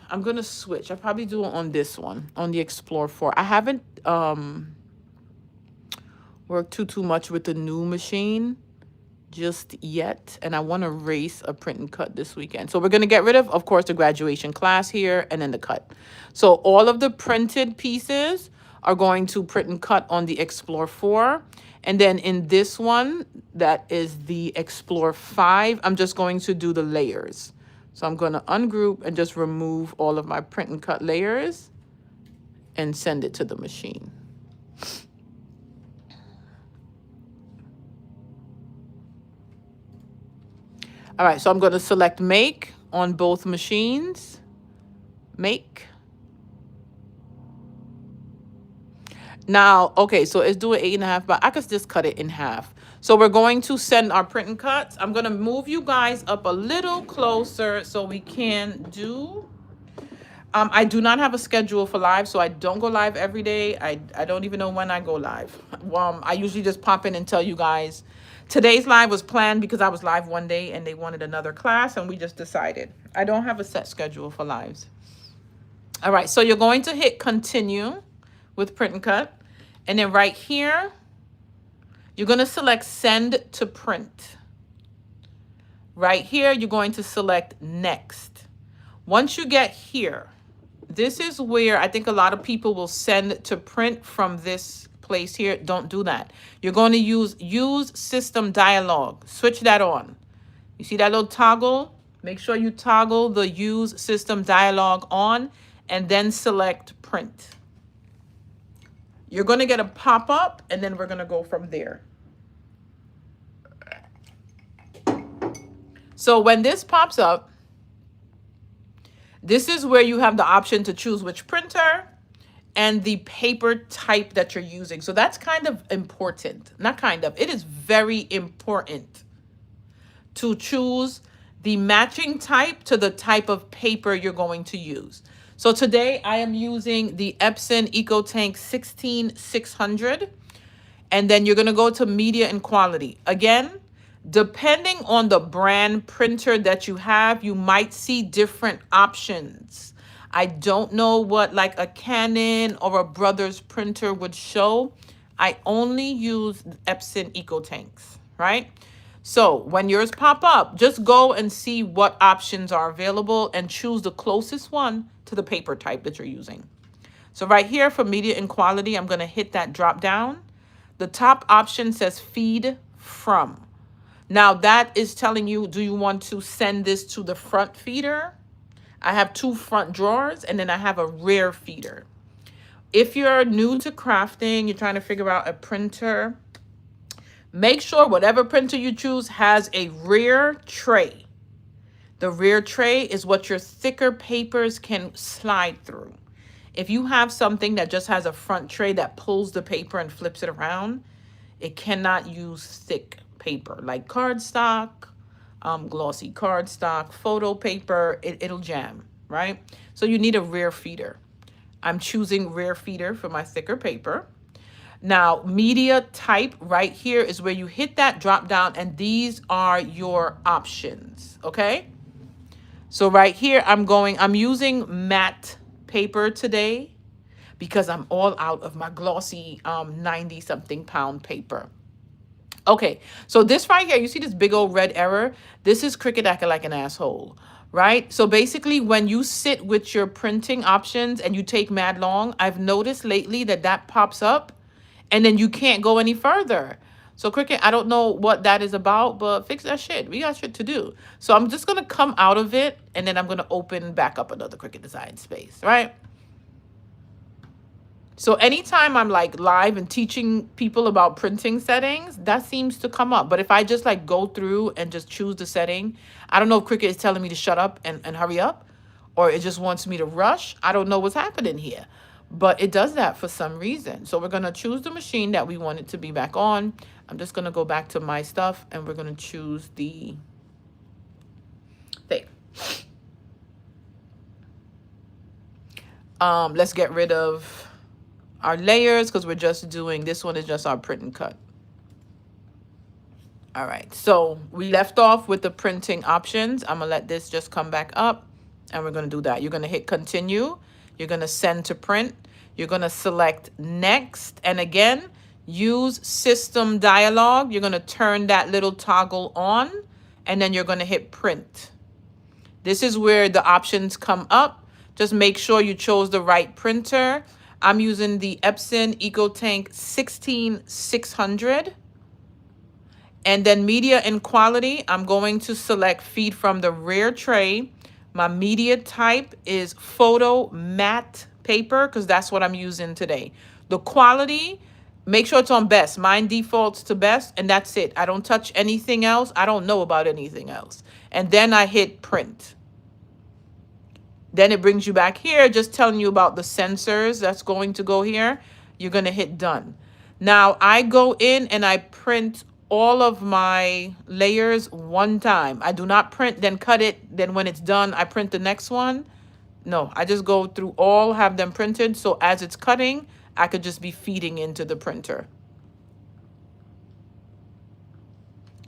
I'm going to switch. I'll probably do it on this one, on the Explore 4. I haven't worked too much with the new machine just yet, and I want to race a print and cut this weekend. So we're going to get rid of course, the graduation class here and then the cut. So all of the printed pieces are going to print and cut on the Explore 4. And then in this one, that is the Explore 5, I'm just going to do the layers. So I'm going to ungroup and just remove all of my print and cut layers and send it to the machine. All right, so I'm going to select make on both machines. Make. Now, okay, so it's doing 8.5, but I could just cut it in half. So we're going to send our print and cuts. I'm going to move you guys up a little closer so we can do. I do not have a schedule for live, so I don't go live every day. I don't even know when I go live. I usually just pop in and tell you guys. Today's live was planned because I was live one day and they wanted another class and we just decided. I don't have a set schedule for lives. All right, so you're going to hit continue with print and cut. And then right here, you're going to select send to print. Right here, you're going to select next. Once you get here, this is where I think a lot of people will send to print from this place here. Don't do that. You're going to use system dialog. Switch that on. You see that little toggle? Make sure you toggle the use system dialog on and then select print. You're going to get a pop-up and then we're going to go from there. So when this pops up, this is where you have the option to choose which printer and the paper type that you're using. So that's kind of important. Not kind of. It is very important to choose the matching type to the type of paper you're going to use. So today I am using the Epson EcoTank 16600. And then you're going to go to media and quality. Again, depending on the brand printer that you have, you might see different options. I don't know what like a Canon or a Brothers printer would show. I only use Epson EcoTanks, right? So when yours pop up, just go and see what options are available and choose the closest one to the paper type that you're using. So right here for media and quality, I'm going to hit that drop down. The top option says feed from. Now that is telling you, do you want to send this to the front feeder? I have two front drawers and then I have a rear feeder. If you're new to crafting, you're trying to figure out a printer, make sure whatever printer you choose has a rear tray. The rear tray is what your thicker papers can slide through. If you have something that just has a front tray that pulls the paper and flips it around, it cannot use thick paper like cardstock, glossy cardstock, photo paper, it'll jam, right? So you need a rear feeder. I'm choosing rear feeder for my thicker paper. Now, media type right here is where you hit that drop down and these are your options, okay? So right here, I'm using matte paper today because I'm all out of my glossy 90-something pound paper. Okay, so this right here, you see this big old red error? This is Cricut acting like an asshole, right? So basically, when you sit with your printing options and you take mad long, I've noticed lately that that pops up and then you can't go any further. So Cricut, I don't know what that is about, but fix that shit. We got shit to do. So I'm just going to come out of it and then I'm going to open back up another Cricut Design Space, right? So anytime I'm like live and teaching people about printing settings, that seems to come up. But if I just like go through and just choose the setting, I don't know if Cricut is telling me to shut up and hurry up, or it just wants me to rush. I don't know what's happening here, but it does that for some reason. So we're going to choose the machine that we want it to be back on. I'm just going to go back to my stuff and we're going to choose the thing. Let's get rid of our layers because we're just doing, this one is just our print and cut. All right, so we left off with the printing options. I'm gonna let this just come back up and we're gonna do that. You're gonna hit continue. You're gonna send to print. You're gonna select next. And again, use system dialog. You're gonna turn that little toggle on and then you're gonna hit print. This is where the options come up. Just make sure you chose the right printer. I'm using the Epson EcoTank 16600. And then media and quality, I'm going to select feed from the rear tray. My media type is photo matte paper because that's what I'm using today. The quality, make sure it's on best. Mine defaults to best and that's it. I don't touch anything else. I don't know about anything else. And then I hit print. Then it brings you back here, just telling you about the sensors that's going to go here. You're going to hit done. Now I go in and I print all of my layers one time. I do not print, then cut it. Then when it's done, I print the next one. No, I just go through all, have them printed. So as it's cutting, I could just be feeding into the printer.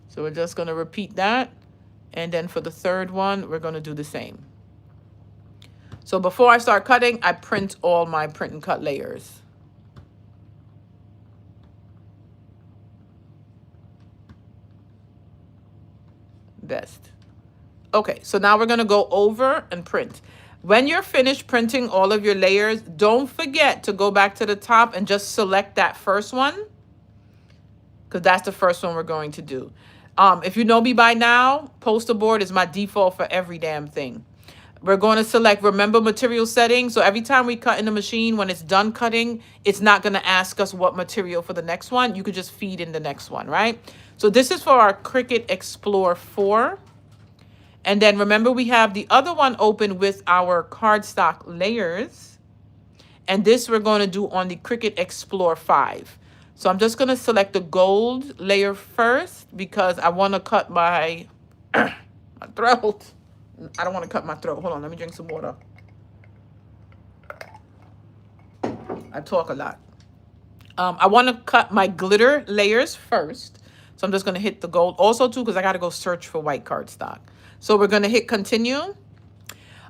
So we're just going to repeat that. And then for the third one, we're going to do the same. So before I start cutting, I print all my print and cut layers. Best. Okay, so now we're going to go over and print. When you're finished printing all of your layers, don't forget to go back to the top and just select that first one, because that's the first one we're going to do. If you know me by now, poster board is my default for every damn thing. We're going to select remember material settings. So every time we cut in the machine, when it's done cutting, it's not going to ask us what material for the next one. You could just feed in the next one, right? So this is for our Cricut Explore 4. And then remember we have the other one open with our cardstock layers. And this we're going to do on the Cricut Explore 5. So I'm just going to select the gold layer first because I want to cut my, my throat. I don't want to cut my throat. Hold on, let me drink some water. I talk a lot. I want to cut my glitter layers first. So I'm just going to hit the gold. Also, too, because I got to go search for white cardstock. So we're going to hit continue.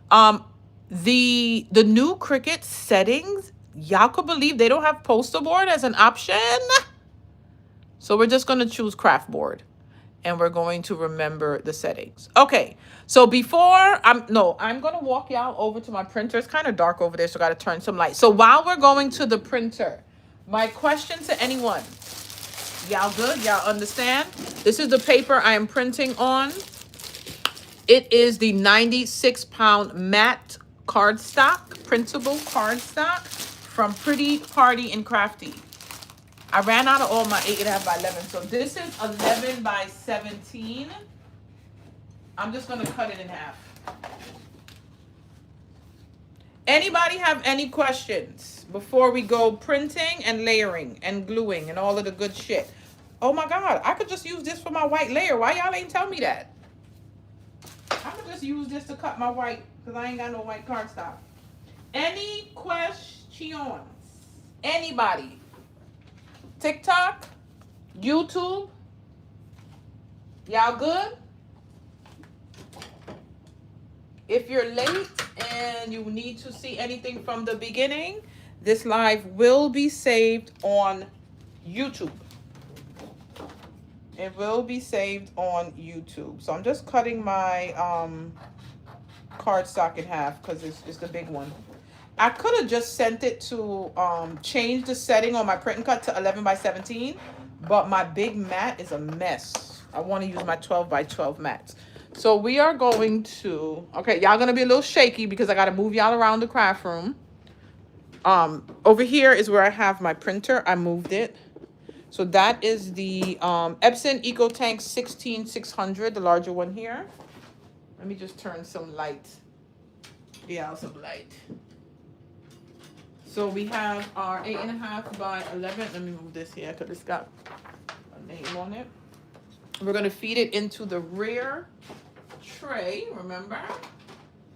The new Cricut settings, y'all could believe they don't have poster board as an option. So we're just going to choose craft board. And we're going to remember the settings. Okay, so before I'm going to walk y'all over to my printer. It's kind of dark over there, so I got to turn some light. So while we're going to the printer, my question to anyone, y'all good? Y'all understand? This is the paper I am printing on. It is the 96-pound matte cardstock, printable cardstock from Pretty Party and Crafty. I ran out of all my 8.5 by 11. So this is 11 by 17. I'm just going to cut it in half. Anybody have any questions before we go printing and layering and gluing and all of the good shit? Oh my God, I could just use this for my white layer. Why y'all ain't tell me that? I could just use this to cut my white because I ain't got no white cardstock. Any questions? Anybody? TikTok, YouTube, y'all good? If you're late and you need to see anything from the beginning, this live will be saved on YouTube. It will be saved on YouTube. So I'm just cutting my cardstock in half because it's the big one. I could have just sent it to change the setting on my print and cut to 11 by 17, but my big mat is a mess. I want to use my 12 by 12 mats. So we are going to, okay, y'all going to be a little shaky because I got to move y'all around the craft room. Over here is where I have my printer. I moved it. So that is the Epson EcoTank 16600, the larger one here. Let me just turn some light. Yeah, some light. So we have our 8.5 by 11. Let me move this here because it's got a name on it. We're going to feed it into the rear tray. Remember,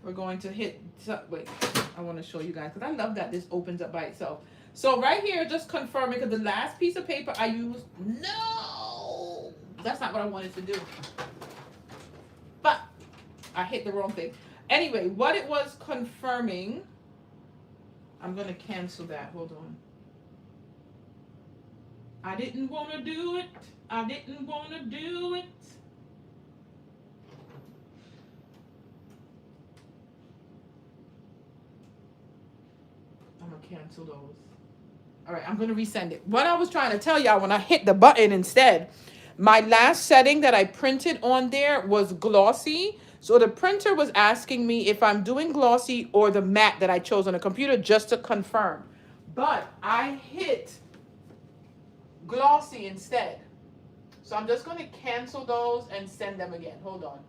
we're going to hit. Wait, I want to show you guys because I love that this opens up by itself. So right here, just confirming because the last piece of paper I used. No, That's not what I wanted to do. But I hit the wrong thing. Anyway, what it was confirming, I'm going to cancel that. Hold on. I didn't want to do it. I didn't want to do it. I'm going to cancel those. All right, I'm going to resend it. What I was trying to tell y'all when I hit the button instead, my last setting that I printed on there was glossy. So the printer was asking me if I'm doing glossy or the matte that I chose on the computer just to confirm. But I hit glossy instead. So I'm just going to cancel those and send them again. Hold on.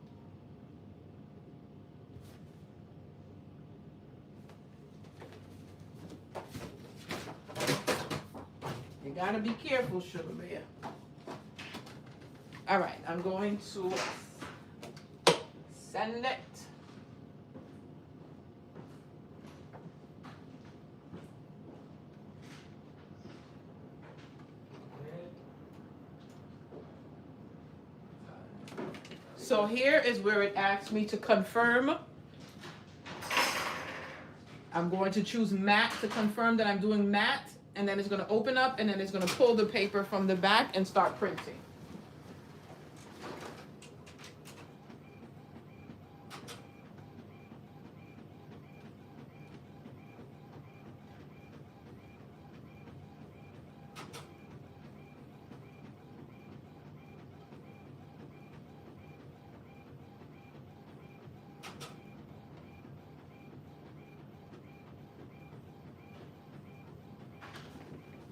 You gotta be careful, sugar bear. All right, I'm going to send it. So here is where it asks me to confirm. I'm going to choose matte to confirm that I'm doing matte, and then it's going to open up, and then it's going to pull the paper from the back and start printing.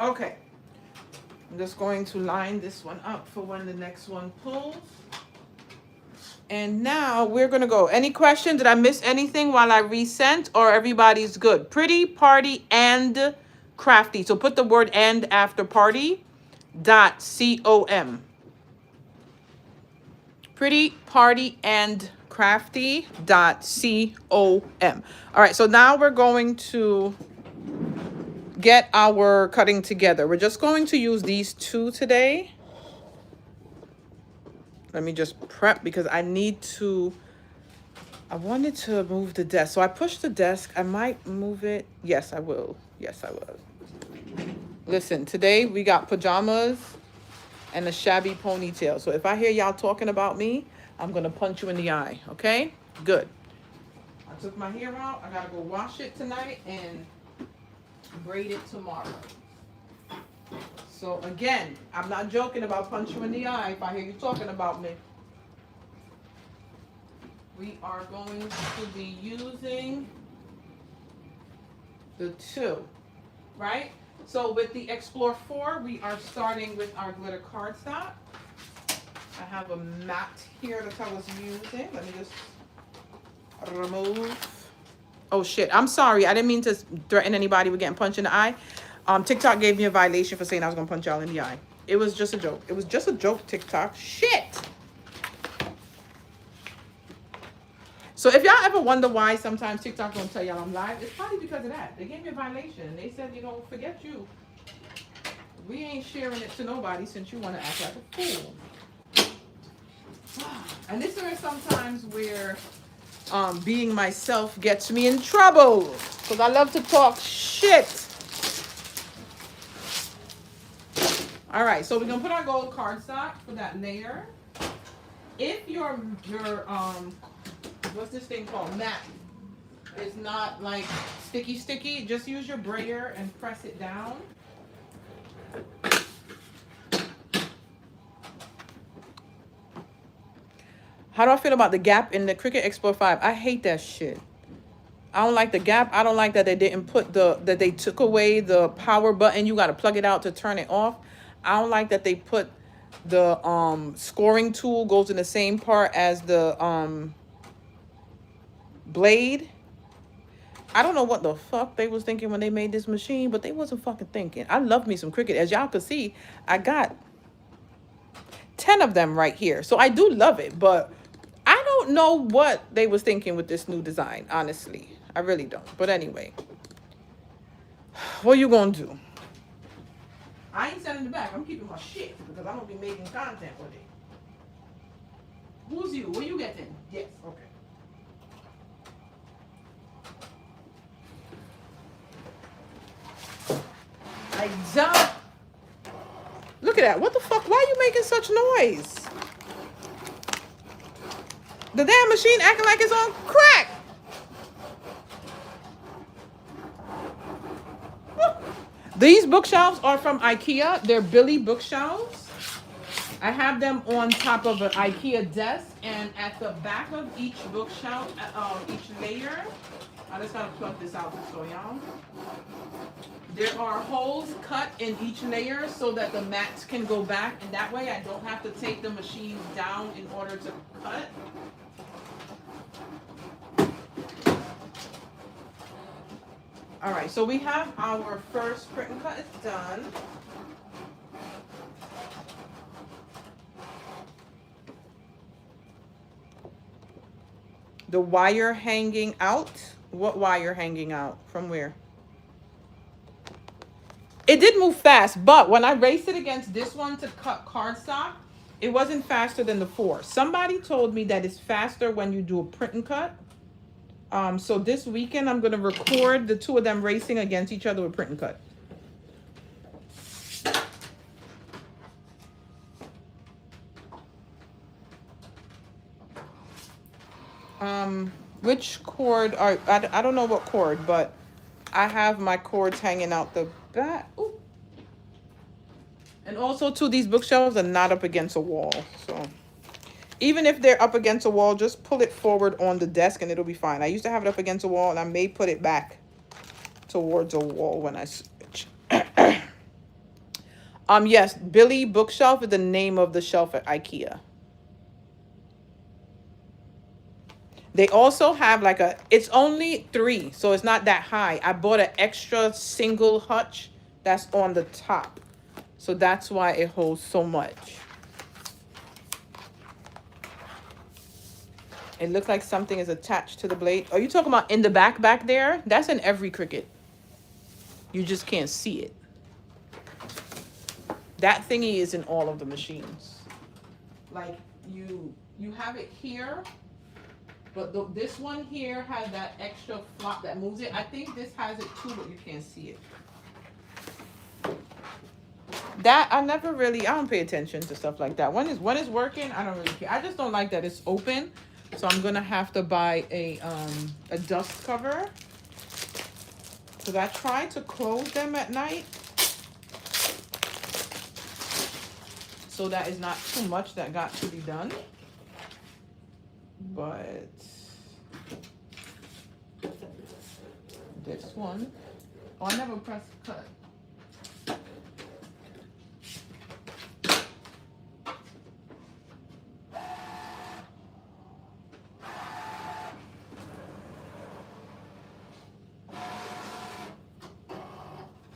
Okay, I'm just going to line this one up for when the next one pulls. And now we're going to go. Any question? Did I miss anything while I resent, or everybody's good? Pretty, party, and crafty. So put the word and after party. .com. Pretty, party, and crafty. .com. All right, so now we're going to get our cutting together. We're just going to use these two today. Let me just prep because I wanted to move the desk. So I pushed the desk. I might move it. Yes, I will. Yes, I will. Listen, today we got pajamas and a shabby ponytail. So if I hear y'all talking about me, I'm going to punch you in the eye. Okay? Good. I took my hair out. I got to go wash it tonight and braid it tomorrow. So again, I'm not joking about punch you in the eye if I hear you talking about me. We are going to be using the two, right? So with the Explore 4, we are starting with our glitter cardstock. I have a mat here that I was using. Let me just remove. Oh shit, I'm sorry. I didn't mean to threaten anybody with getting punched in the eye. TikTok gave me a violation for saying I was gonna punch y'all in the eye. It was just a joke. It was just a joke, TikTok. Shit. So if y'all ever wonder why sometimes TikTok don't tell y'all I'm live, it's probably because of that. They gave me a violation and they said, you know, forget you. We ain't sharing it to nobody since you want to act like a fool. And this is sometimes where being myself gets me in trouble because I love to talk shit. All right, so we're gonna put our gold cardstock for that layer. If your what's this thing called, mat, is not like sticky, just use your brayer and press it down. How do I feel about the gap in the Cricut Explore 5? I hate that shit. I don't like the gap. I don't like that they didn't put that they took away the power button. You got to plug it out to turn it off. I don't like that they put the scoring tool goes in the same part as the blade. I don't know what the fuck they was thinking when they made this machine, but they wasn't fucking thinking. I love me some Cricut. As y'all can see, I got 10 of them right here. So I do love it, but I don't know what they was thinking with this new design, honestly. I really don't. But anyway, what you gonna do? I ain't sending it back. I'm keeping my shit because I'm gonna be making content with it. Who's you? What you getting? Yes. Okay. I jump. Look at that. What the fuck? Why are you making such noise? The damn machine acting like it's on crack. These bookshelves are from IKEA. They're Billy bookshelves. I have them on top of an IKEA desk, and at the back of each bookshelf, each layer, I just gotta plug this out so y'all. There are holes cut in each layer so that the mats can go back, and that way I don't have to take the machine down in order to cut. All right, so we have our first print and cut done. The wire hanging out. What wire hanging out? From where? It did move fast, but when I raced it against this one to cut cardstock, it wasn't faster than the 4. Somebody told me that it's faster when you do a print and cut. So this weekend I'm gonna record the two of them racing against each other with print and cut. Which cord are, I don't know what cord, but I have my cords hanging out the back. Ooh. And also too, these bookshelves are not up against a wall. So even if they're up against a wall, just pull it forward on the desk and it'll be fine. I used to have it up against a wall and I may put it back towards a wall when I switch. Yes, Billy Bookshelf is the name of the shelf at IKEA. They also have like it's only 3, so it's not that high. I bought an extra single hutch that's on the top. So that's why it holds so much. It looks like something is attached to the blade. Are you talking about in the back there? That's in every Cricut. You just can't see it. That thingy is in all of the machines. Like you have it here. But this one here has that extra flop that moves it. I think this has it too, but you can't see it. That I don't pay attention to stuff like that. When it's working, I don't really care. I just don't like that it's open. So I'm gonna have to buy a dust cover. Because I tried to close them at night. So that is not too much that got to be done. But this one, oh, I never pressed cut.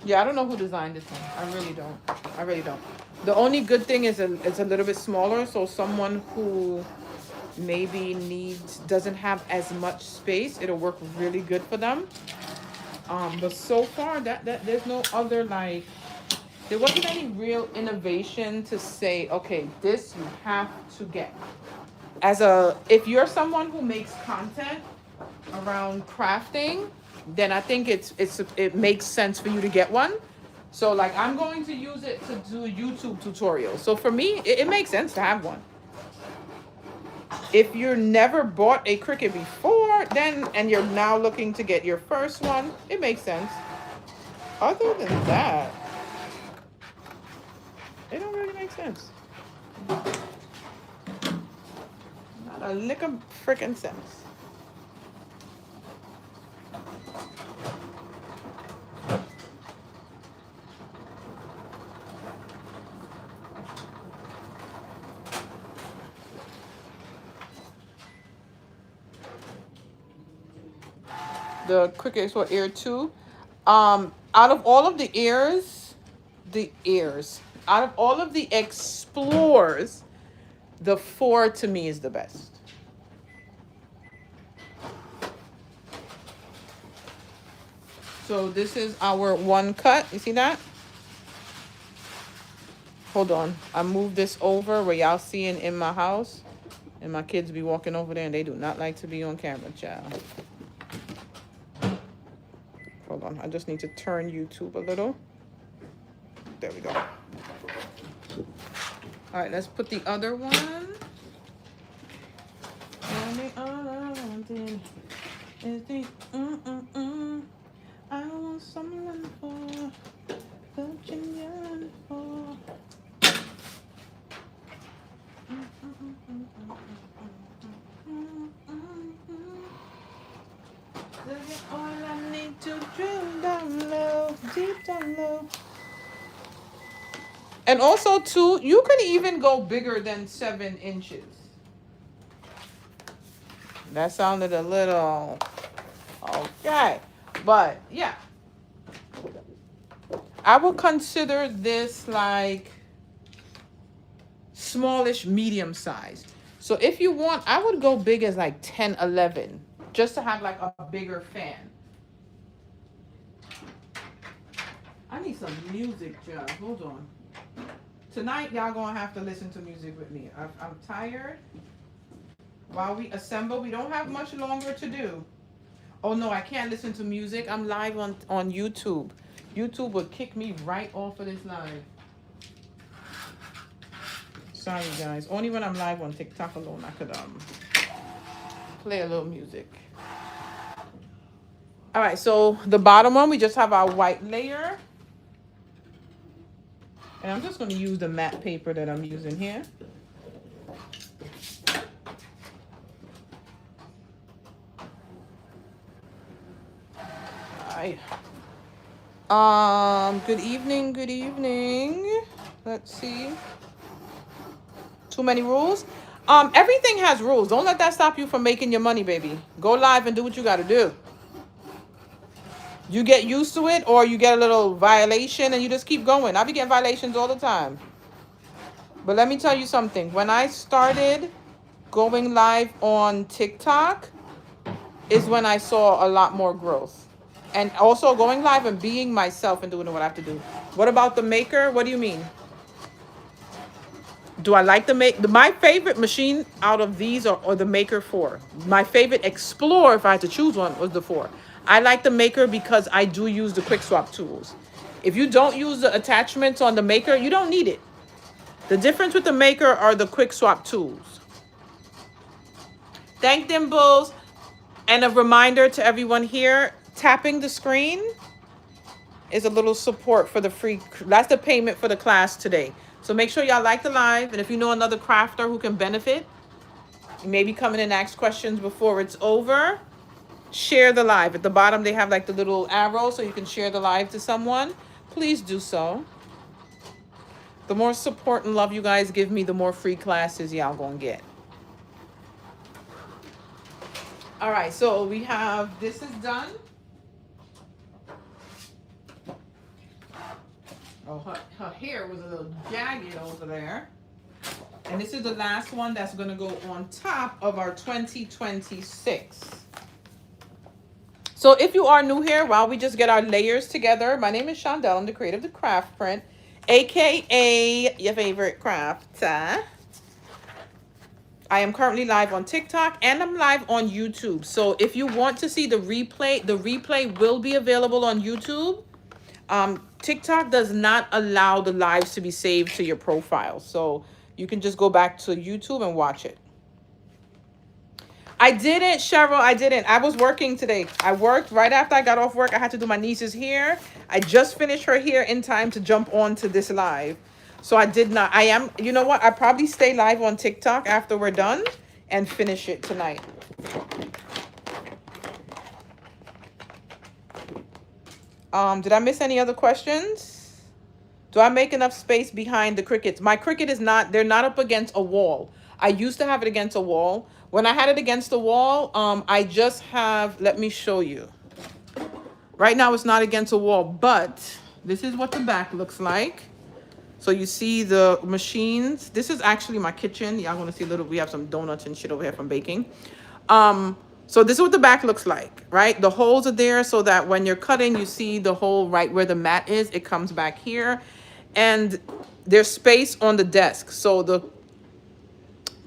Yeah, I don't know who designed this one. I really don't. The only good thing is it's a little bit smaller, so someone who maybe doesn't have as much space, it'll work really good for them. But so far that there's no other, like, there wasn't any real innovation to say, okay, this you have to get. If you're someone who makes content around crafting, then I think it makes sense for you to get one. So like I'm going to use it to do YouTube tutorials. So for me, it makes sense to have one. If you're never bought a Cricut before, and you're now looking to get your first one, it makes sense. Other than that, it don't really make sense. Not a lick of freaking sense. The Cricut for ear 2. Out of all of the out of all of the Explorers, the 4 to me is the best. So this is our one cut. You see that? Hold on. I moved this over where y'all seeing in my house. And my kids be walking over there and they do not like to be on camera, child. Hold on, I just need to turn YouTube a little. There we go. All right, let's put the other one. I want someone for Virginia for. All I need to drill down low, deep down low. And also, too, you can even go bigger than 7 inches. That sounded a little okay, but yeah, I would consider this like smallish, medium sized. So if you want, I would go big as like 10, 11, just to have like a bigger fan. I need some music, Joe. Hold on. Tonight, y'all gonna have to listen to music with me. I'm tired. While we assemble, we don't have much longer to do. Oh no, I can't listen to music. I'm live on YouTube. YouTube would kick me right off of this live. Sorry guys. Only when I'm live on TikTok alone I could play a little music. All right, so the bottom one, we just have our white layer. And I'm just going to use the matte paper that I'm using here. Good evening, good evening. Let's see. Too many rules? Everything has rules. Don't let that stop you from making your money, baby. Go live and do what you got to do. You get used to it, or you get a little violation and you just keep going. I be getting violations all the time. But let me tell you something. When I started going live on TikTok is when I saw a lot more growth. And also going live and being myself and doing what I have to do. What about the maker? What do you mean? Do I like my favorite machine out of these or the Maker 4? My favorite Explorer, if I had to choose one, was the 4. I like the Maker because I do use the quick swap tools. If you don't use the attachments on the Maker, you don't need it. The difference with the Maker are the quick swap tools. Thank Dimples. And a reminder to everyone here, tapping the screen is a little support for the free. That's the payment for the class today. So make sure y'all like the live. And if you know another crafter who can benefit, maybe come in and ask questions before it's over, share the live. At the bottom, they have like the little arrow so you can share the live to someone. Please do so. The more support and love you guys give me, the more free classes y'all gonna get. All right, so we have, this is done. Oh, her hair was a little jagged over there. And this is the last one that's going to go on top of our 2026. So if you are new here, while we just get our layers together, my name is Shondell. I'm the creator of the CraftPrint, aka your favorite crafter. I am currently live on TikTok and I'm live on YouTube. So if you want to see the replay will be available on YouTube. TikTok does not allow the lives to be saved to your profile. So you can just go back to YouTube and watch it. I didn't, Cheryl, I didn't. I was working today. I worked right after I got off work. I had to do my niece's hair. I just finished her hair in time to jump on to this live. So I did not. You know what? I probably stay live on TikTok after we're done and finish it tonight. Did I miss any other questions? Do I make enough space behind the Cricuts? My Cricut is not, they're not up against a wall. I used to have it against a wall. When I had it against the wall, I just have, let me show you. Right now it's not against a wall, but this is what the back looks like. So you see the machines. This is actually my kitchen. Y'all want to see a little, we have some donuts and shit over here from baking. So this is what the back looks like, right? The holes are there so that when you're cutting, you see the hole right where the mat is. It comes back here. And there's space on the desk. So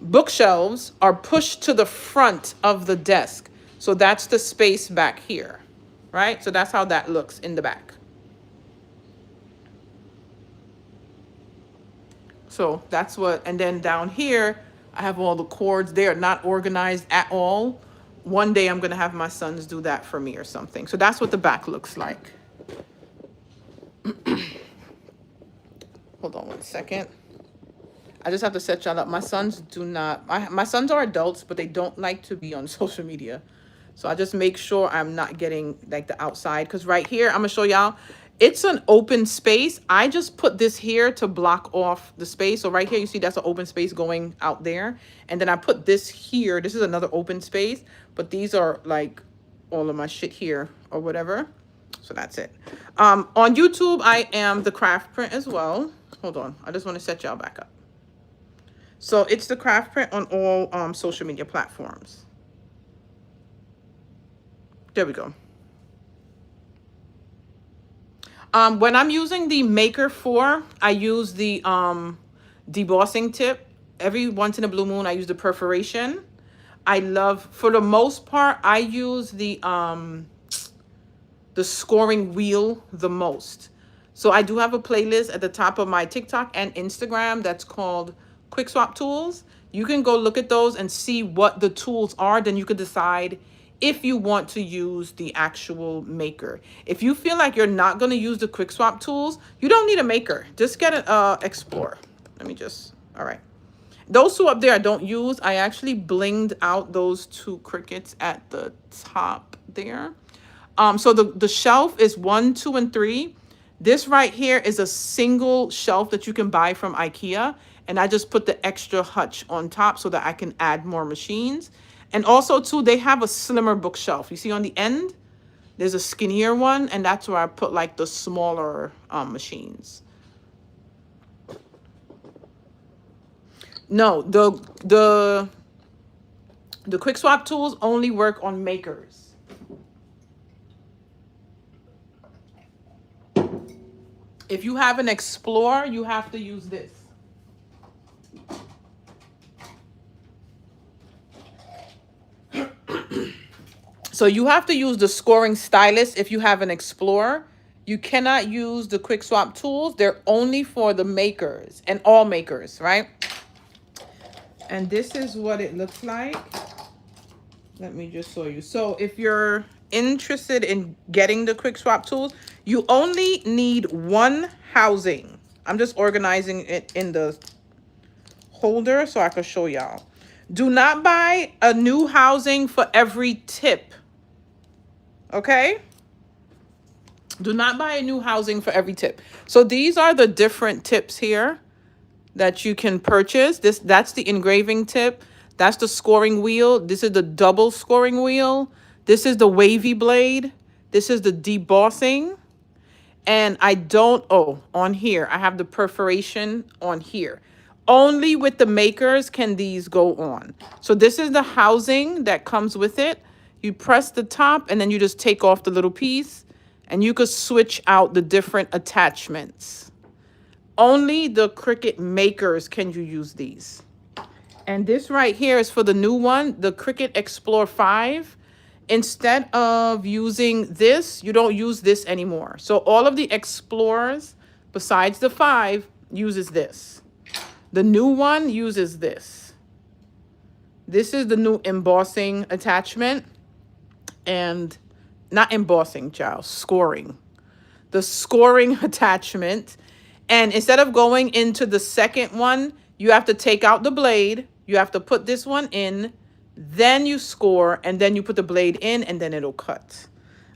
bookshelves are pushed to the front of the desk. So that's the space back here, right? So that's how that looks in the back. So that's what, and then down here, I have all the cords. They are not organized at all. One day I'm gonna have my sons do that for me or something. So that's what the back looks like. Hold on one second. I just have to set y'all up. My sons do not, my sons are adults, but they don't like to be on social media. So I just make sure I'm not getting like the outside. Because right here, I'm gonna show y'all, it's an open space. I just put this here to block off the space. So right here, you see that's an open space going out there. And then I put this here. This is another open space. But these are like all of my shit here or whatever. So that's it. On YouTube, I am the CraftPrint as well. Hold on. I just want to set y'all back up. So it's the CraftPrint on all social media platforms. There we go. When I'm using the Maker 4, I use the debossing tip. Every once in a blue moon, I use the perforation. I love, for the most part, I use the scoring wheel the most. So I do have a playlist at the top of my TikTok and Instagram that's called Quick Swap Tools. You can go look at those and see what the tools are. Then you can decide if you want to use the actual maker. If you feel like you're not going to use the quick swap tools, you don't need a maker. Just get an Explorer. Let me just, all right. Those two up there I don't use. I actually blinged out those two Cricuts at the top there. So the shelf is 1, 2, and 3. This right here is a single shelf that you can buy from IKEA. And I just put the extra hutch on top so that I can add more machines. And also, too, they have a slimmer bookshelf. You see on the end, there's a skinnier one, and that's where I put, like, the smaller machines. No, the quick swap tools only work on makers. If you have an Explorer, you have to use this. So you have to use the scoring stylus if you have an Explorer. You cannot use the quick swap tools. They're only for the makers and all makers, right? And this is what it looks like. Let me just show you. So if you're interested in getting the quick swap tools, you only need one housing. I'm just organizing it in the holder so I can show y'all. Do not buy a new housing for every tip. Okay? Do not buy a new housing for every tip. So these are the different tips here that you can purchase. That's the engraving tip. That's the scoring wheel. This is the double scoring wheel. This is the wavy blade. This is the debossing. And I don't, on here, I have the perforation on here. Only with the makers can these go on. So this is the housing that comes with it. You press the top and then you just take off the little piece and you could switch out the different attachments. Only the Cricut makers can you use these. And this right here is for the new one, the Cricut Explore 5. Instead of using this, you don't use this anymore. So all of the Explorers, besides the 5, uses this. The new one uses this. This is the new embossing attachment. And not embossing, child, scoring. The scoring attachment. And instead of going into the second one, you have to take out the blade. You have to put this one in. Then you score. And then you put the blade in. And then it'll cut.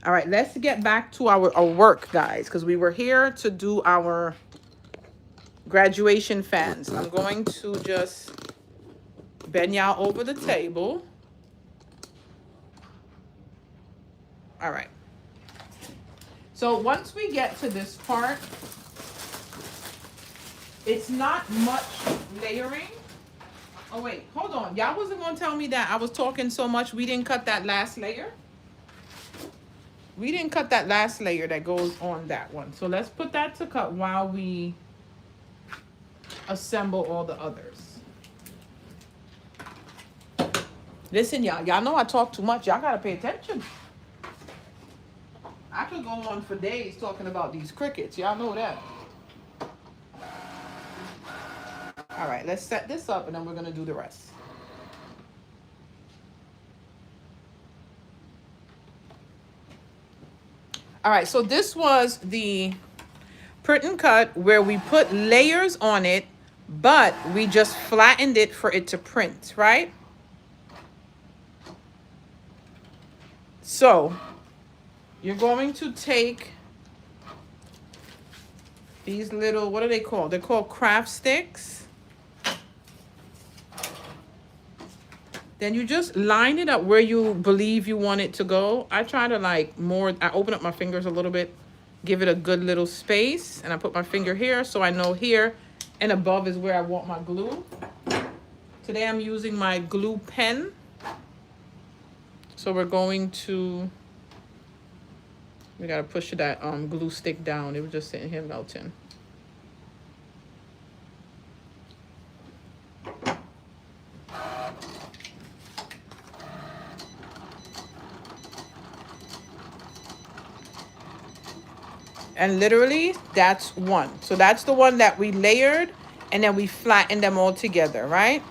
All right, let's get back to our work, guys. Because we were here to do our graduation fans. I'm going to just bend y'all over the table. All right. So once we get to this part, it's not much layering. Oh, wait, hold on. Y'all wasn't going to tell me that I was talking so much we didn't cut that last layer? We didn't cut that last layer that goes on that one. So let's put that to cut while we assemble all the others. Listen, y'all know I talk too much. Y'all gotta pay attention. I could go on for days talking about these Cricuts. Y'all know that. All right, let's set this up and then we're gonna do the rest. All right, so this was the print and cut where we put layers on it, but we just flattened it for it to print, right? So you're going to take these little, what are they called? They're called craft sticks. Then you just line it up where you believe you want it to go. I try to I open up my fingers a little bit, give it a good little space, and I put my finger here so I know here and above is where I want my glue. Today I'm using my glue pen. So we're going to, we gotta push that glue stick down. It was just sitting here melting. And literally, that's one. So that's the one that we layered, and then we flattened them all together, right?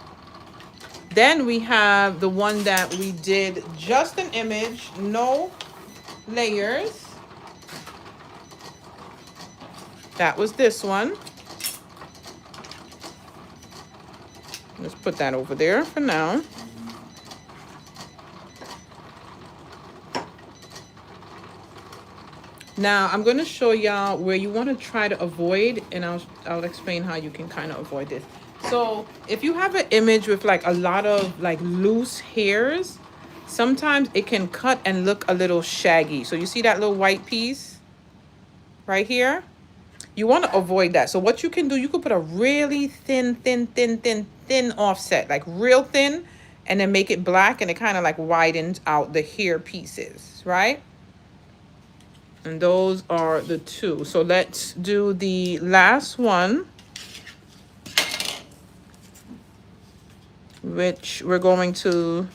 Then we have the one that we did just an image, no layers. That was this one. Let's put that over there for now. Now I'm going to show y'all where you want to try to avoid, and I'll explain how you can kind of avoid this. So if you have an image with like a lot of like loose hairs, sometimes it can cut and look a little shaggy. So you see that little white piece right here? You want to avoid that. So what you can do, you could put a really thin offset, like real thin, and then make it black, and it kind of like widens out the hair pieces, right? And those are the two. So let's do the last one, which we're going to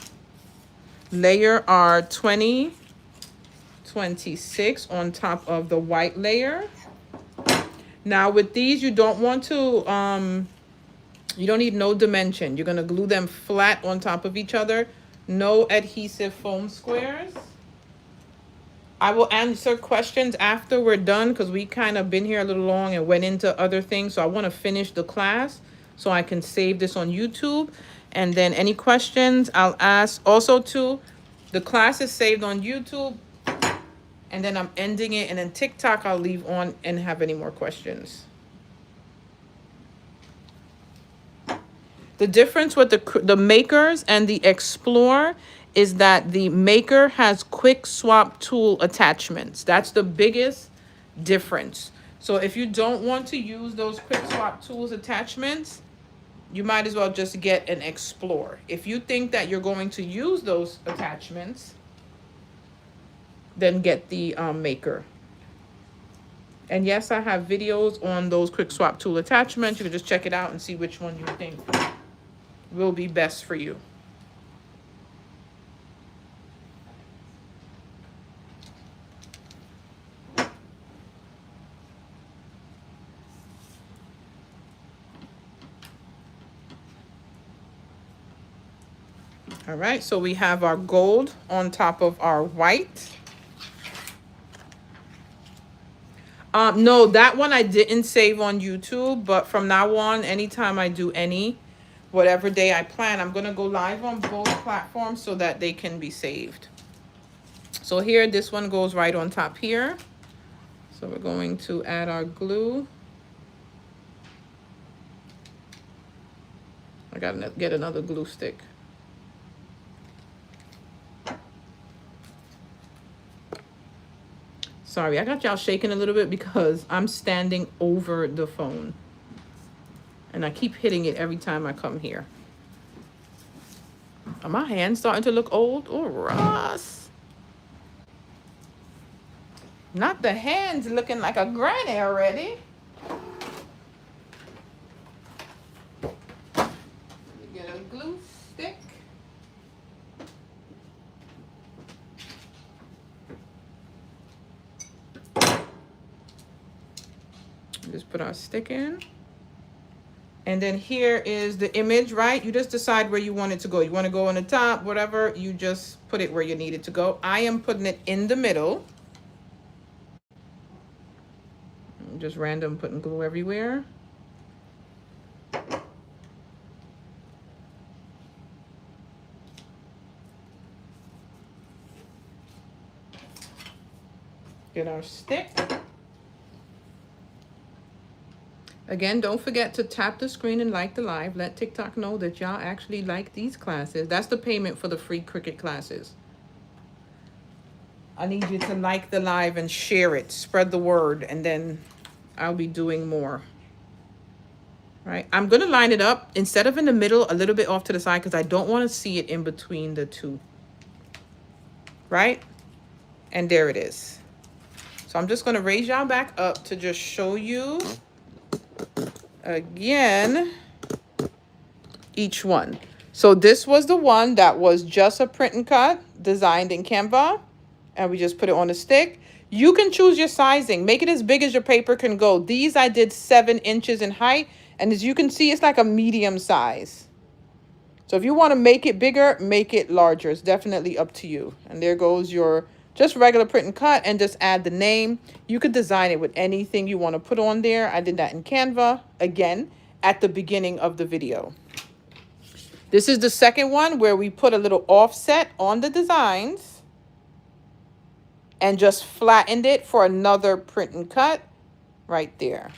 layer our 2026 on top of the white layer. Now with these, you don't want to, you don't need no dimension. You're gonna glue them flat on top of each other. No adhesive foam squares. I will answer questions after we're done because we kind of been here a little long and went into other things. So I want to finish the class so I can save this on YouTube. And then any questions I'll ask. Also too, the class is saved on YouTube. And then I'm ending it. And then TikTok I'll leave on and have any more questions. The difference with the makers and the Explore is that the maker has quick swap tool attachments. That's the biggest difference. So if you don't want to use those quick swap tools attachments, you might as well just get an Explore. If you think that you're going to use those attachments, then get the maker. And yes, I have videos on those quick swap tool attachments. You can just check it out and see which one you think will be best for you. All right, so we have our gold on top of our white. No, that one I didn't save on YouTube, but from now on, anytime I do whatever day I plan, I'm gonna go live on both platforms so that they can be saved. So here, this one goes right on top here. So we're going to add our glue. I gotta get another glue stick. Sorry, I got y'all shaking a little bit because I'm standing over the phone. And I keep hitting it every time I come here. Are my hands starting to look old? Oh, Ross. Not the hands looking like a granny already. Get a glue stick. Just put our stick in. And then here is the image, right? You just decide where you want it to go. You want to go on the top, whatever, you just put it where you need it to go. I am putting it in the middle. Just random putting glue everywhere. Get our stick. Again, don't forget to tap the screen and like the live. Let TikTok know that y'all actually like these classes. That's the payment for the free Cricut classes. I need you to like the live and share it. Spread the word, and then I'll be doing more. Right? I'm going to line it up instead of in the middle, a little bit off to the side, because I don't want to see it in between the two. Right? And there it is. So I'm just going to raise y'all back up to just show you again each one. So this was the one that was just a print and cut designed in Canva, and we just put it on a stick. You can choose your sizing, make it as big as your paper can go. These I did 7 inches in height, and as you can see, it's like a medium size. So if you want to make it bigger, make it larger. It's definitely up to you. And there goes your just regular print and cut, and just add the name. You could design it with anything you want to put on there. I did that in Canva, again, at the beginning of the video. This is the second one where we put a little offset on the designs and just flattened it for another print and cut right there.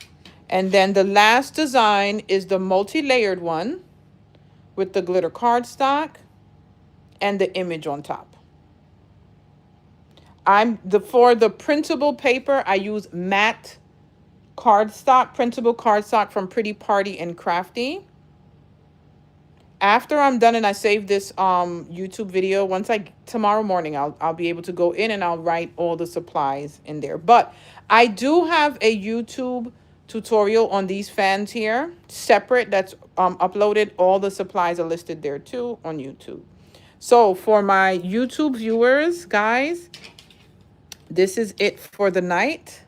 And then the last design is the multi-layered one with the glitter cardstock and the image on top. For the printable paper, I use matte cardstock, printable cardstock from Pretty Party and Crafty. After I'm done and I save this YouTube video, tomorrow morning I'll be able to go in and I'll write all the supplies in there. But I do have a YouTube tutorial on these fans here, separate, that's uploaded. All the supplies are listed there too on YouTube. So for my YouTube viewers, guys, this is it for the night.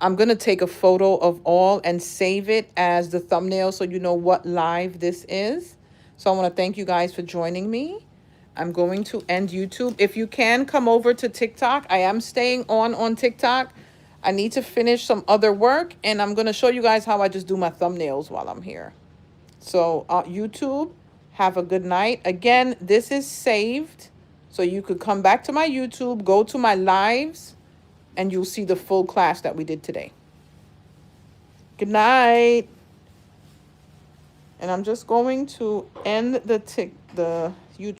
I'm going to take a photo of all and save it as the thumbnail so you know what live this is. So I want to thank you guys for joining me. I'm going to end YouTube. If you can, come over to TikTok. I am staying on TikTok. I need to finish some other work, and I'm going to show you guys how I just do my thumbnails while I'm here. So YouTube, have a good night. Again, this is saved, so you could come back to my YouTube, go to my lives, and you'll see the full class that we did today. Good night. And I'm just going to end the